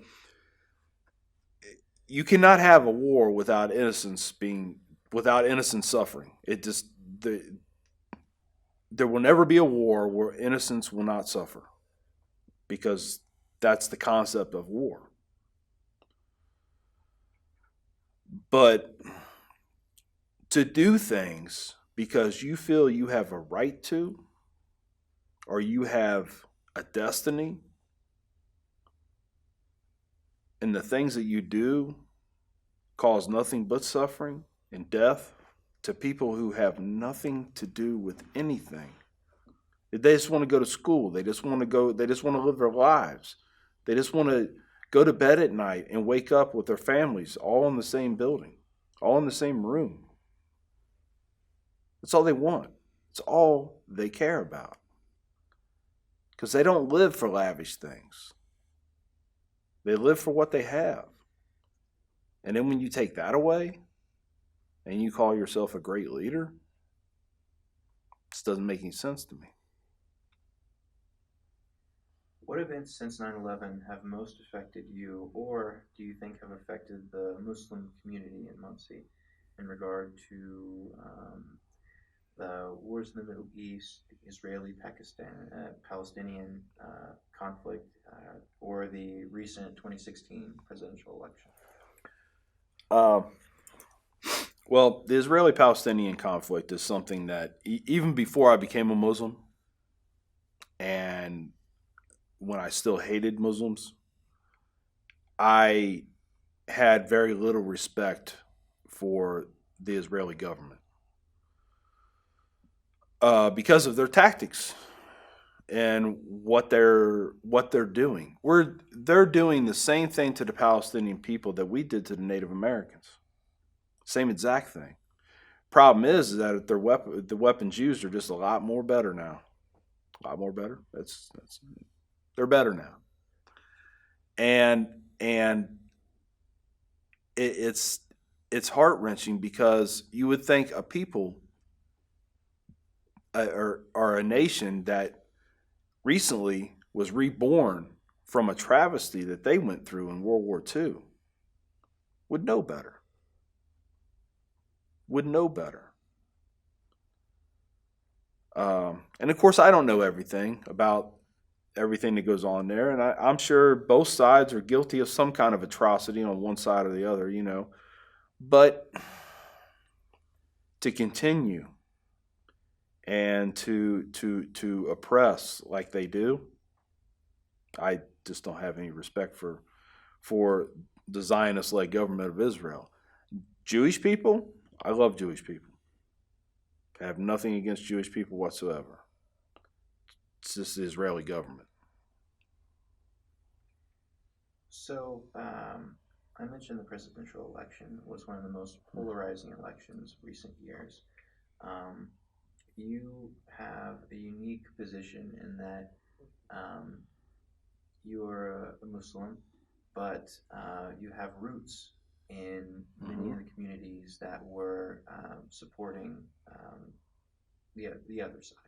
you cannot have a war without innocence suffering. It just there will never be a war where innocence will not suffer, because that's the concept of war. But to do things because you feel you have a right to, or you have a destiny, and the things that you do cause nothing but suffering and death to people who have nothing to do with anything. They just want to go to school. They just want to live their lives. They just want to go to bed at night and wake up with their families all in the same building, all in the same room. That's all they want. It's all they care about. Because they don't live for lavish things. They live for what they have. And then when you take that away and you call yourself a great leader, this doesn't make any sense to me. What events since 9/11 have most affected you, or do you think have affected the Muslim community in Muncie in regard to the wars in the Middle East, the Palestinian conflict, or the recent 2016 presidential election? Uh, well, the Israeli Palestinian conflict is something that even before I became a Muslim, and when I still hated Muslims, I had very little respect for the Israeli government because of their tactics and what they're doing. They're doing the same thing to the Palestinian people that we did to the Native Americans. Same exact thing. Problem is that the weapons used are just a lot more better now. A lot more better. That's they're better now. And it's heart wrenching, because you would think a people or a nation that recently was reborn from a travesty that they went through in World War II would know better. Would know better. And of course, I don't know everything about everything that goes on there, and I'm sure both sides are guilty of some kind of atrocity on one side or the other, But to continue and to oppress like they do, I just don't have any respect for the Zionist-led government of Israel. Jewish people, I love Jewish people. I have nothing against Jewish people whatsoever. It's just the Israeli government. So, I mentioned the presidential election was one of the most polarizing elections of recent years. Um, you have a unique position in that you're a Muslim, but you have roots in many of the communities that were supporting the other side.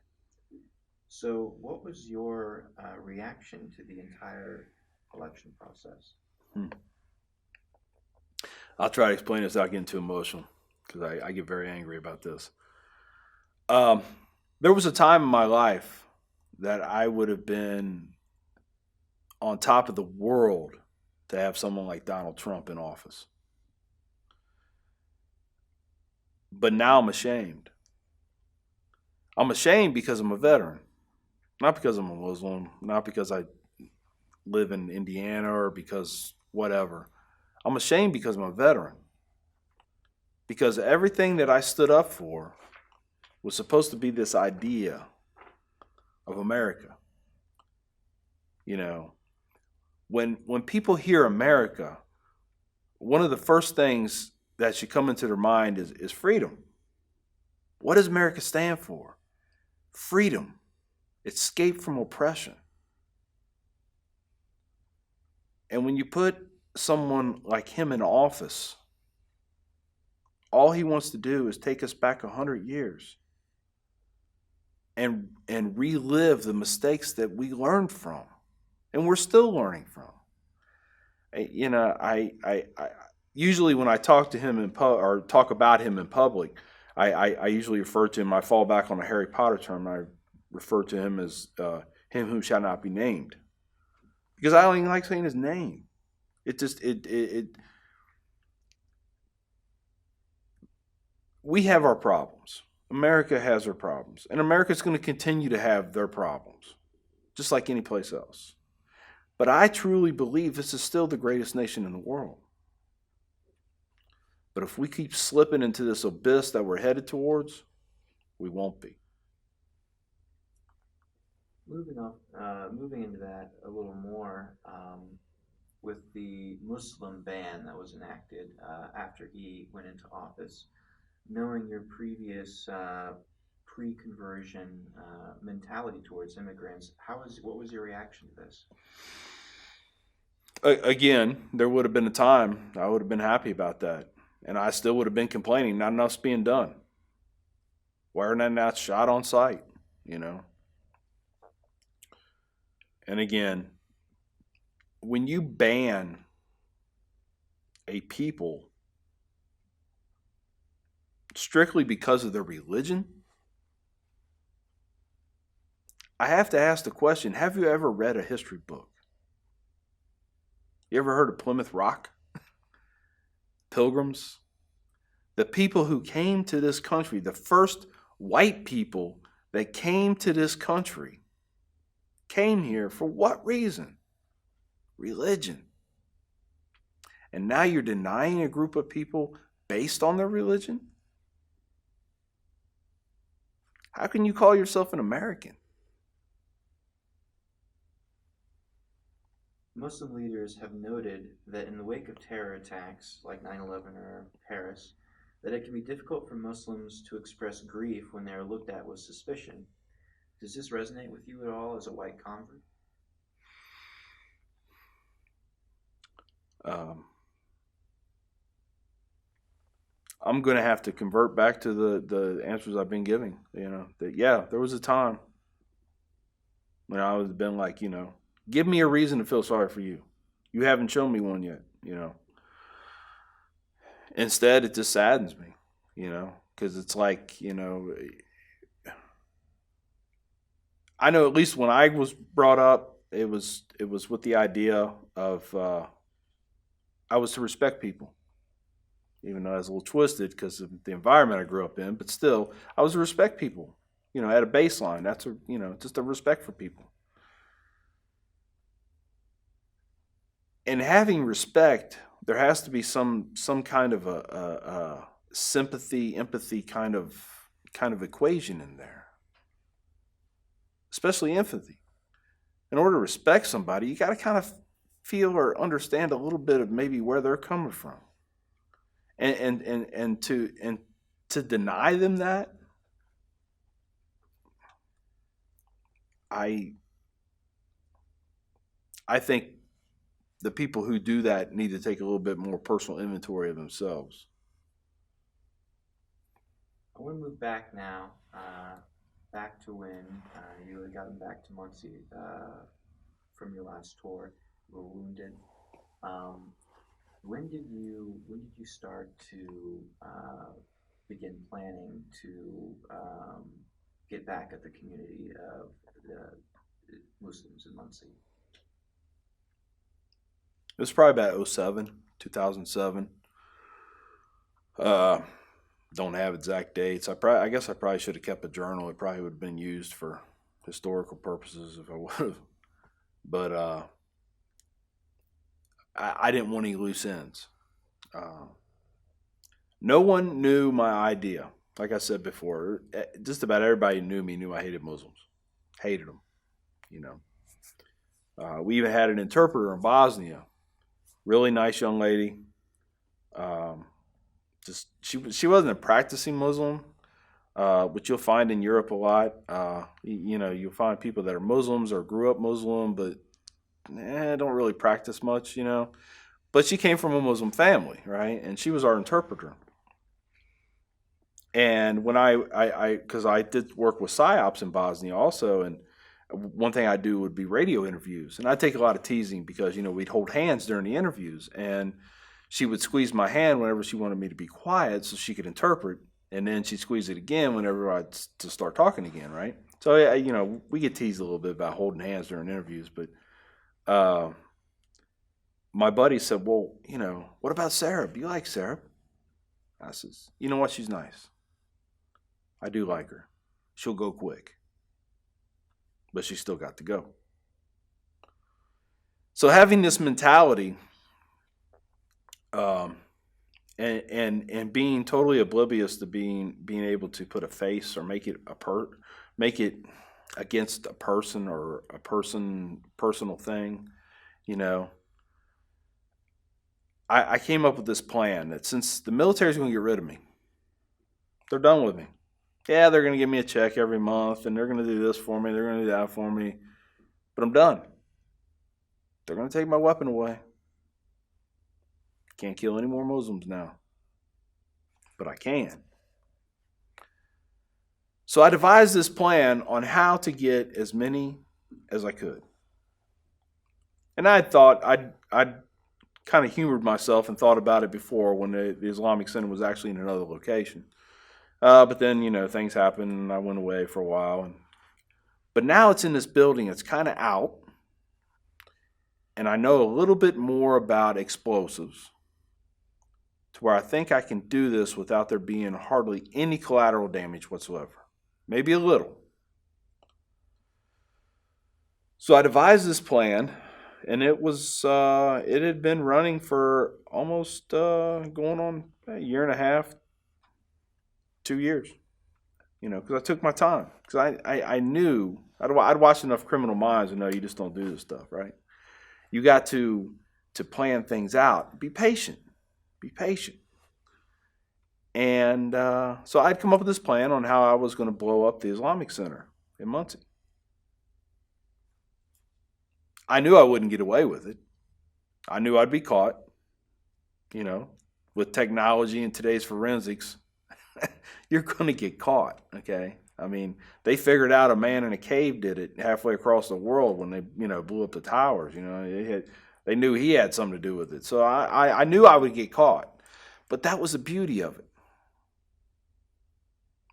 So, what was your reaction to the entire election process? Hmm. I'll try to explain this without getting too emotional because I get very angry about this. Um, there was a time in my life that I would have been on top of the world to have someone like Donald Trump in office. But now I'm ashamed. I'm ashamed because I'm a veteran, not because I'm a Muslim, not because I live in Indiana or because whatever. I'm ashamed because I'm a veteran. Because everything that I stood up for was supposed to be this idea of America. You know, when people hear America, one of the first things that should come into their mind is freedom. What does America stand for? Freedom, escape from oppression. And when you put someone like him in office, all he wants to do is take us back 100 years and relive the mistakes that we learned from and we're still learning from. I usually when I talk to him or talk about him in public, I usually refer to him. I fall back on a Harry Potter term. I refer to him as him who shall not be named, because I don't even like saying his name. It just it we have our problems. America has her problems, and America's going to continue to have their problems, just like any place else. But I truly believe this is still the greatest nation in the world. But if we keep slipping into this abyss that we're headed towards, we won't be. Moving into that a little more, with the Muslim ban that was enacted after he went into office, knowing your previous pre-conversion mentality towards immigrants, what was your reaction to this? Again, there would have been a time I would have been happy about that. And I still would have been complaining, not enough's being done. Why are not shot on sight, you know? And again, when you ban a people strictly because of their religion, I have to ask the question, have you ever read a history book? You ever heard of Plymouth Rock? Pilgrims? The people who came to this country, the first white people that came to this country, came here for what reason? Religion. And now you're denying a group of people based on their religion? How can you call yourself an American? Muslim leaders have noted that in the wake of terror attacks like 9/11 or Paris, that it can be difficult for Muslims to express grief when they are looked at with suspicion. Does this resonate with you at all as a white convert? I'm going to have to convert back to the answers I've been giving. That yeah, there was a time when I would have been like, give me a reason to feel sorry for you. You haven't shown me one yet, Instead, it just saddens me, because it's like, I know at least when I was brought up, it was with the idea of I was to respect people, even though I was a little twisted because of the environment I grew up in. But still, I was to respect people, at a baseline. That's just a respect for people. And having respect, there has to be some kind of a sympathy, empathy kind of equation in there, especially empathy. In order to respect somebody, you got to kind of feel or understand a little bit of maybe where they're coming from, and to deny them that, I think the people who do that need to take a little bit more personal inventory of themselves. I want to move back now back to when you had gotten back to Muncie from your last tour. You were wounded. Um, when did you start to begin planning to get back at the community of the Muslims in Muncie? It was probably about '07, 2007. Uh, don't have exact dates. I guess I probably should have kept a journal. It probably would have been used for historical purposes if I would have. But I didn't want any loose ends. Uh, no one knew my idea. Like I said before, just about everybody who knew me knew I hated Muslims. Hated them, you know. We even had an interpreter in Bosnia. Really nice young lady. Um, just she wasn't a practicing Muslim, which you'll find in Europe a lot. You know, you'll find people that are Muslims or grew up Muslim, but don't really practice much. You know, but she came from a Muslim family, right? And she was our interpreter. And when because I did work with psyops in Bosnia also, and one thing I do would be radio interviews, and I take a lot of teasing because we'd hold hands during the interviews, and she would squeeze my hand whenever she wanted me to be quiet so she could interpret, and then she'd squeeze it again whenever I'd to start talking again, right? So yeah, we get teased a little bit about holding hands during interviews, but uh, my buddy said, "Well, what about Sarah? Do you like Sarah?" I says, "You know what? She's nice. I do like her. She'll go quick, but she still got to go." So having this mentality, um, and being totally oblivious to being able to put a face or make it against a person or a personal thing, you know. I came up with this plan that since the military's going to get rid of me, they're done with me. Yeah, they're going to give me a check every month, and they're going to do this for me, they're going to do that for me, but I'm done. They're going to take my weapon away. Can't kill any more Muslims now, but I can. So I devised this plan on how to get as many as I could. And I thought I'd kind of humored myself and thought about it before when the Islamic Center was actually in another location. But then, things happened and I went away for a while. But now it's in this building. It's kind of out. And I know a little bit more about explosives to where I think I can do this without there being hardly any collateral damage whatsoever. Maybe a little. So I devised this plan, and it had been running for almost going on a year and a half, 2 years. Because I took my time. Because I knew I'd watched enough Criminal Minds to know you just don't do this stuff, right? You got to plan things out. Be patient. Be patient. And so I'd come up with this plan on how I was going to blow up the Islamic Center in Muncie. I knew I wouldn't get away with it. I knew I'd be caught. With technology and today's forensics, you're going to get caught, okay? I mean, they figured out a man in a cave did it halfway across the world when they, blew up the towers. They knew he had something to do with it. So I knew I would get caught. But that was the beauty of it.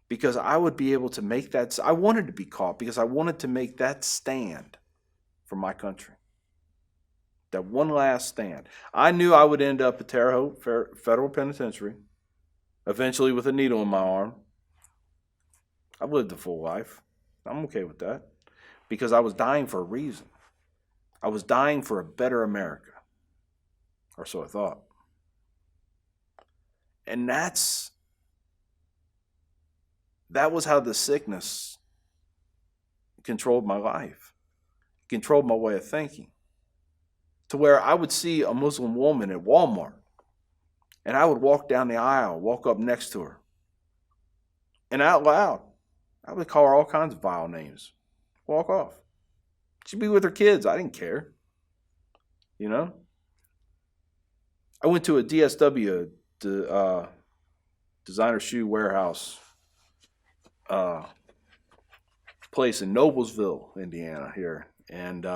Because I would be able to make that. I wanted to be caught because I wanted to make that stand for my country. That one last stand. I knew I would end up at Terre Haute Federal Penitentiary, eventually with a needle in my arm. I've lived a full life. I'm okay with that. Because I was dying for a reason. I was dying for a better America. Or so I thought. And that was how the sickness controlled my life, controlled my way of thinking. To where I would see a Muslim woman at Walmart, and I would walk down the aisle, walk up next to her, and out loud, I would call her all kinds of vile names. Walk off. She'd be with her kids. I didn't care. I went to a DSW, designer shoe warehouse, place in Noblesville, Indiana here, and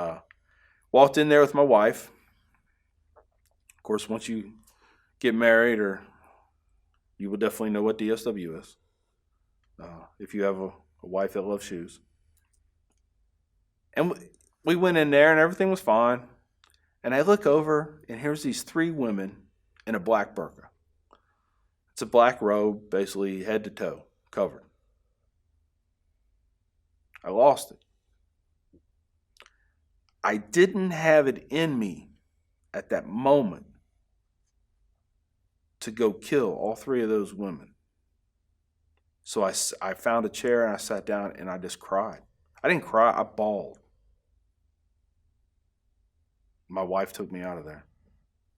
walked in there with my wife. Of course, once you get married, or you will definitely know what DSW is. If you have a wife that loves shoes. And we went in there and everything was fine. And I look over and here's these 3 women in a black burqa. It's a black robe, basically head to toe, covered. I lost it. I didn't have it in me at that moment to go kill all 3 of those women. So I found a chair and I sat down and I just cried. I didn't cry, I bawled. My wife took me out of there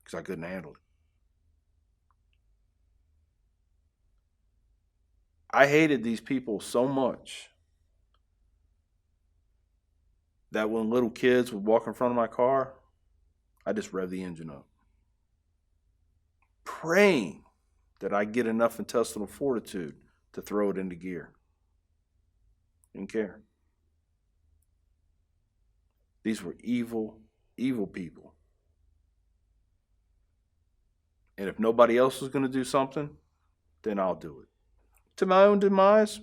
because I couldn't handle it. I hated these people so much that when little kids would walk in front of my car, I just rev the engine up, praying that I get enough intestinal fortitude to throw it into gear. Didn't care. These were evil, evil people. And if nobody else was going to do something, then I'll do it. To my own demise,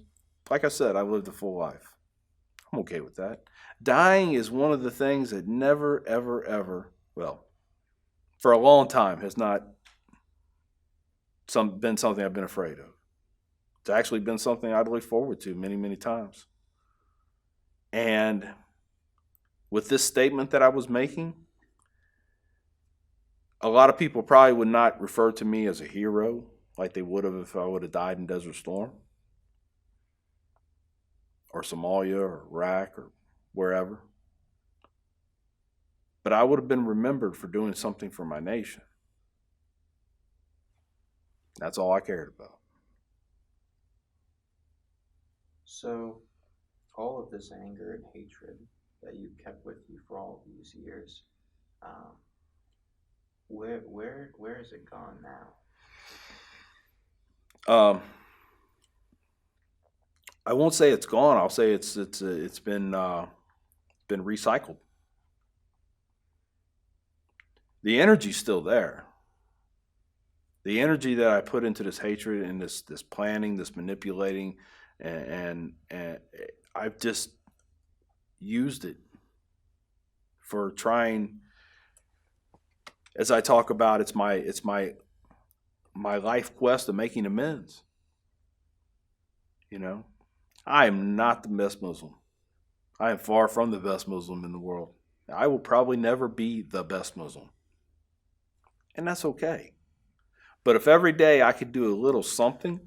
like I said, I lived a full life. I'm okay with that. Dying is one of the things that never, ever, ever, well, for a long time has not been something I've been afraid of. It's actually been something I'd look forward to many, many times. And with this statement that I was making, a lot of people probably would not refer to me as a hero like they would have if I would have died in Desert Storm or Somalia or Iraq or wherever. But I would have been remembered for doing something for my nation. That's all I cared about. So, all of this anger and hatred that you kept with you for all of these years, where has it gone now? I won't say it's gone. I'll say it's been recycled. The energy's still there. The energy that I put into this hatred and this planning, this manipulating, and I've just used it for trying. As I talk about, it's my life quest of making amends. You know, I am not the best Muslim. I am far from the best Muslim in the world. I will probably never be the best Muslim. And that's okay. But if every day I could do a little something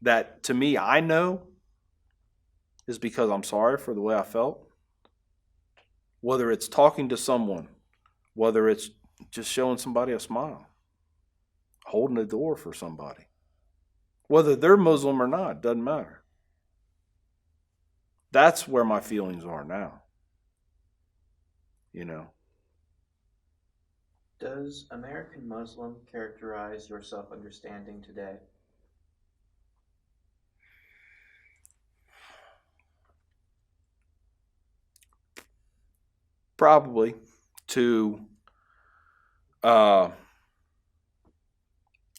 that to me I know is because I'm sorry for the way I felt, whether it's talking to someone, whether it's just showing somebody a smile, holding a door for somebody, whether they're Muslim or not, doesn't matter. That's where my feelings are now. You know. Does American Muslim characterize your self-understanding today? Probably to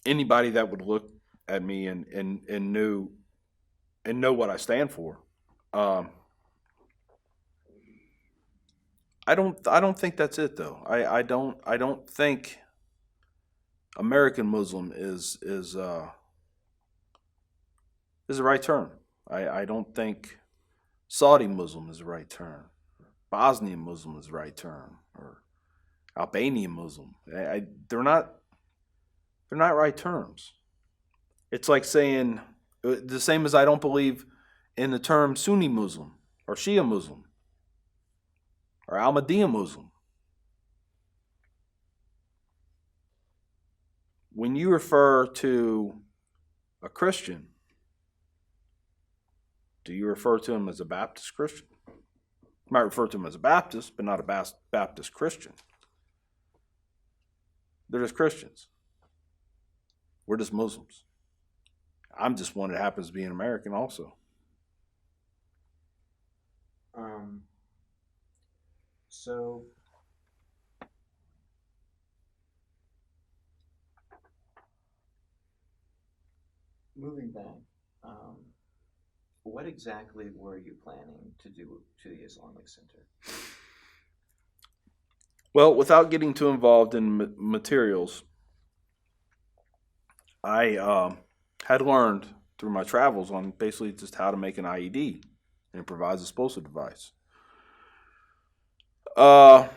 anybody that would look at me and know what I stand for. I don't think that's it though. I don't think American Muslim is the right term. I don't think Saudi Muslim is the right term. Bosnian Muslim is the right term, or Albanian Muslim. They're not right terms. It's like saying the same as I don't believe in the term Sunni Muslim or Shia Muslim or Ahmadiyya Muslim. When you refer to a Christian, do you refer to him as a Baptist Christian? You might refer to him as a Baptist, but not a Baptist Christian. They're just Christians. We're just Muslims. I'm just one that happens to be an American also. So, moving back, um, what exactly were you planning to do to the Islamic Center? Well, without getting too involved in materials, I had learned through my travels on basically just how to make an IED and improvised explosive device. Uh,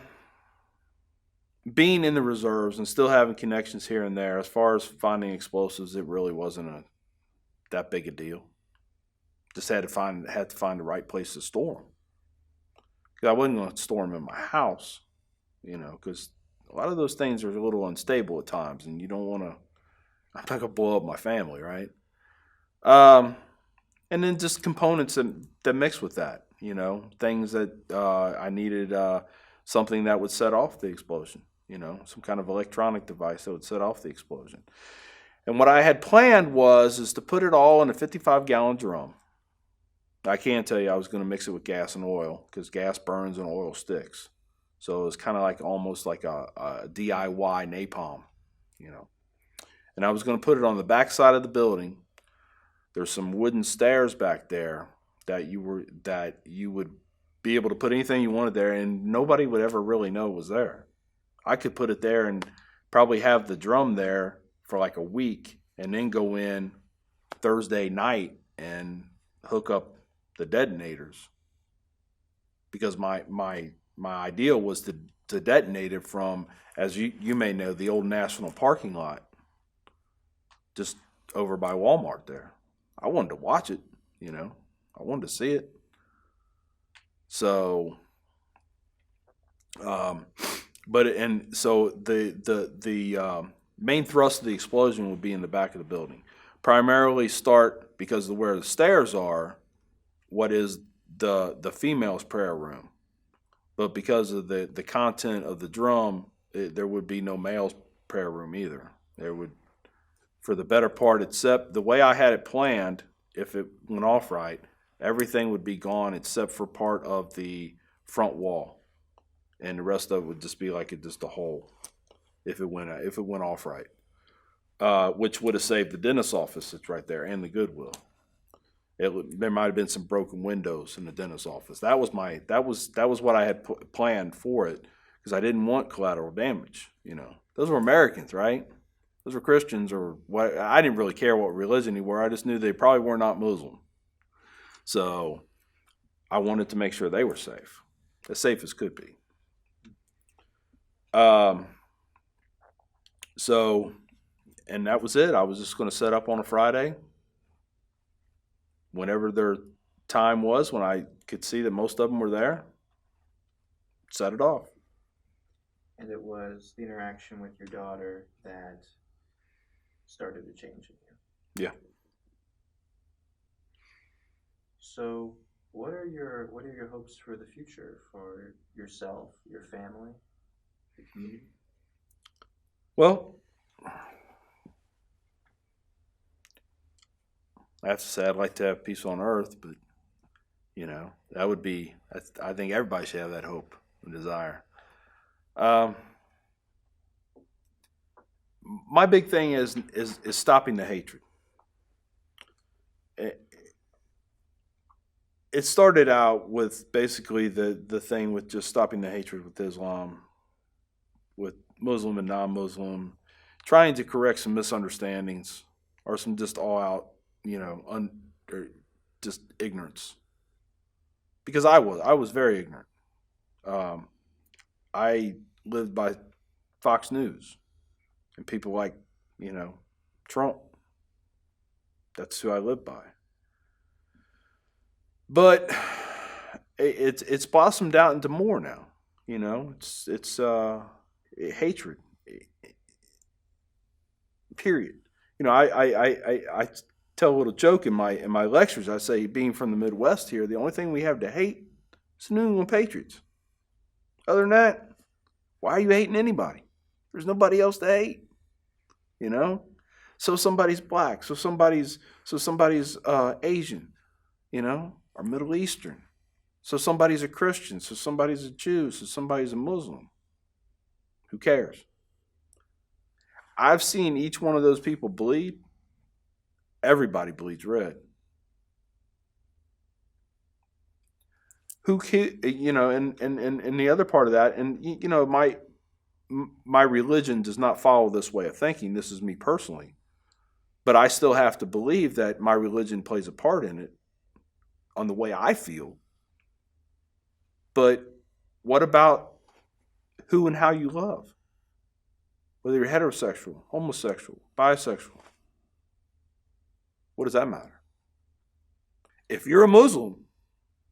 Being in the reserves and still having connections here and there, as far as finding explosives, it really wasn't that big a deal. Just had to find the right place to store them. 'Cause I wasn't going to store them in my house, because a lot of those things are a little unstable at times, and you don't want to. I'm not gonna blow up my family, right? Um, and then just components that mix with that, things that I needed, something that would set off the explosion, some kind of electronic device that would set off the explosion. And what I had planned is to put it all in a 55-gallon drum. I can tell you I was going to mix it with gas and oil because gas burns and oil sticks. So it was kind of like almost like a DIY napalm, you know. And I was going to put it on the back side of the building. There's some wooden stairs back there that you would be able to put anything you wanted there, and nobody would ever really know it was there. I could put it there and probably have the drum there for like a week, and then go in Thursday night and hook up the detonators, because my idea was to detonate it from, as you may know, the old National parking lot just over by Walmart there. I wanted to watch it, I wanted to see it. So so the main thrust of the explosion would be in the back of the building. Primarily start, because of where the stairs are, what is the female's prayer room. But because of the content of the drum, there would be no male's prayer room either. There would, for the better part, except the way I had it planned, if it went off right, everything would be gone except for part of the front wall, and the rest of it would just be like just a hole if it went off right. Which would have saved the dentist's office that's right there and the Goodwill. There might have been some broken windows in the dentist's office. That was what I had planned for it, because I didn't want collateral damage. Those were Americans, right? Those were Christians, or what? I didn't really care what religion they were. I just knew they probably were not Muslim. So I wanted to make sure they were safe as could be. So, and that was it. I was just going to set up on a Friday, whenever their time was, when I could see that most of them were there, set it off. And it was the interaction with your daughter that started the change in you. Yeah. So, what are your hopes for the future for yourself, your family, the community? Well, I have to say I'd like to have peace on earth, but that would be. I think everybody should have that hope and desire. My big thing is stopping the hatred. It started out with basically the thing with just stopping the hatred with Islam, with Muslim and non-Muslim, trying to correct some misunderstandings or some just all out, or just ignorance. Because I was very ignorant. I lived by Fox News and people like, Trump. That's who I lived by. But it's blossomed out into more now. It's hatred. Period. I tell a little joke in my lectures. I say, being from the Midwest here, the only thing we have to hate is the New England Patriots. Other than that, why are you hating anybody? There's nobody else to hate. So somebody's black, so somebody's Asian, or Middle Eastern. So somebody's a Christian, so somebody's a Jew, so somebody's a Muslim. Who cares? I've seen each one of those people bleed. Everybody bleeds red. And the other part of that, and my religion does not follow this way of thinking. This is me personally. But I still have to believe that my religion plays a part in it on the way I feel. But what about who and how you love? Whether you're heterosexual, homosexual, bisexual. What does that matter? If you're a Muslim,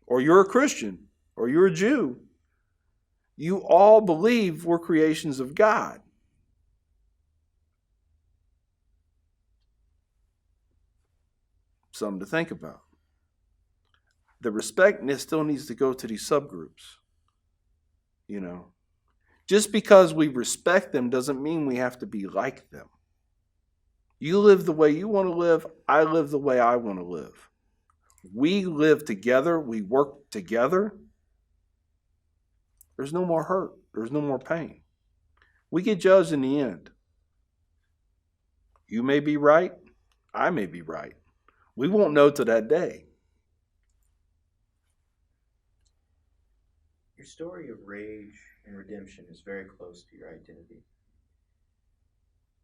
or you're a Christian, or you're a Jew, you all believe we're creations of God. Something to think about. The respect still needs to go to these subgroups. Just because we respect them doesn't mean we have to be like them. You live the way you want to live. I live the way I want to live. We live together. We work together. There's no more hurt. There's no more pain. We get judged in the end. You may be right. I may be right. We won't know till that day. Your story of rage and redemption is very close to your identity.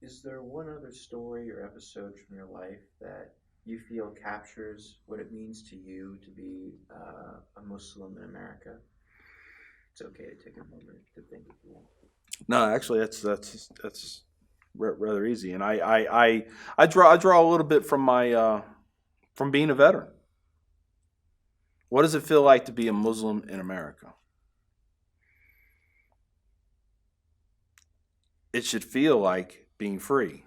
Is there one other story or episode from your life that you feel captures what it means to you to be a Muslim in America? It's okay to take a moment to think if you want. No, actually, that's rather easy, and I draw a little bit from my from being a veteran. What does it feel like to be a Muslim in America? It should feel like being free.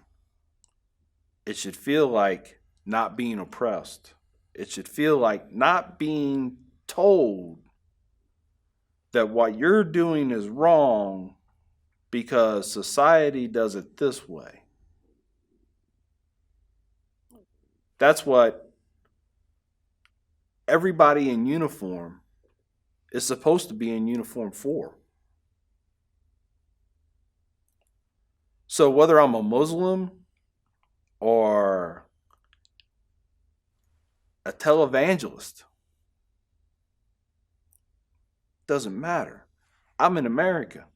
It should feel like not being oppressed. It should feel like not being told that what you're doing is wrong because society does it this way. That's what everybody in uniform is supposed to be in uniform for. So whether I'm a Muslim or a televangelist, doesn't matter. I'm in America.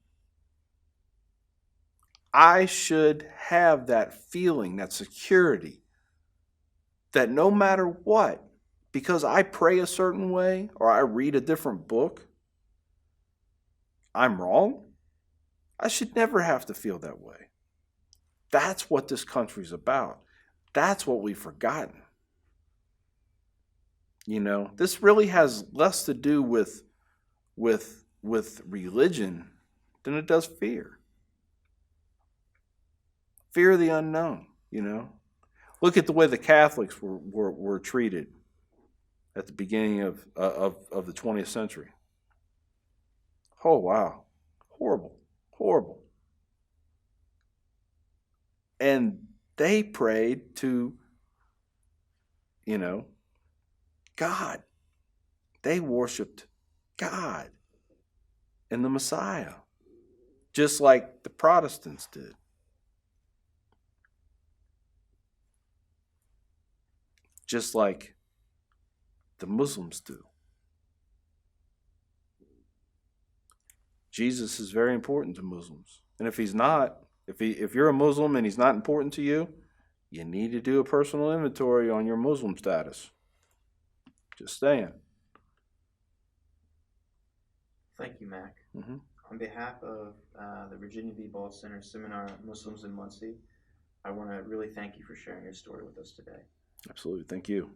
I should have that feeling, that security, that no matter what, because I pray a certain way or I read a different book, I'm wrong. I should never have to feel that way. That's what this country's about. That's what we've forgotten. This really has less to do with religion than it does fear. Fear of the unknown, Look at the way the Catholics were treated at the beginning of the 20th century. Oh, wow. Horrible. Horrible. And they prayed to, God. They worshiped God and the Messiah, just like the Protestants did. Just like the Muslims do. Jesus is very important to Muslims. And if he's not, if you're a Muslim and he's not important to you, you need to do a personal inventory on your Muslim status. Just saying. Thank you, Mac. Mm-hmm. On behalf of the Virginia B. Ball Center Seminar Muslims in Muncie, I want to really thank you for sharing your story with us today. Absolutely. Thank you.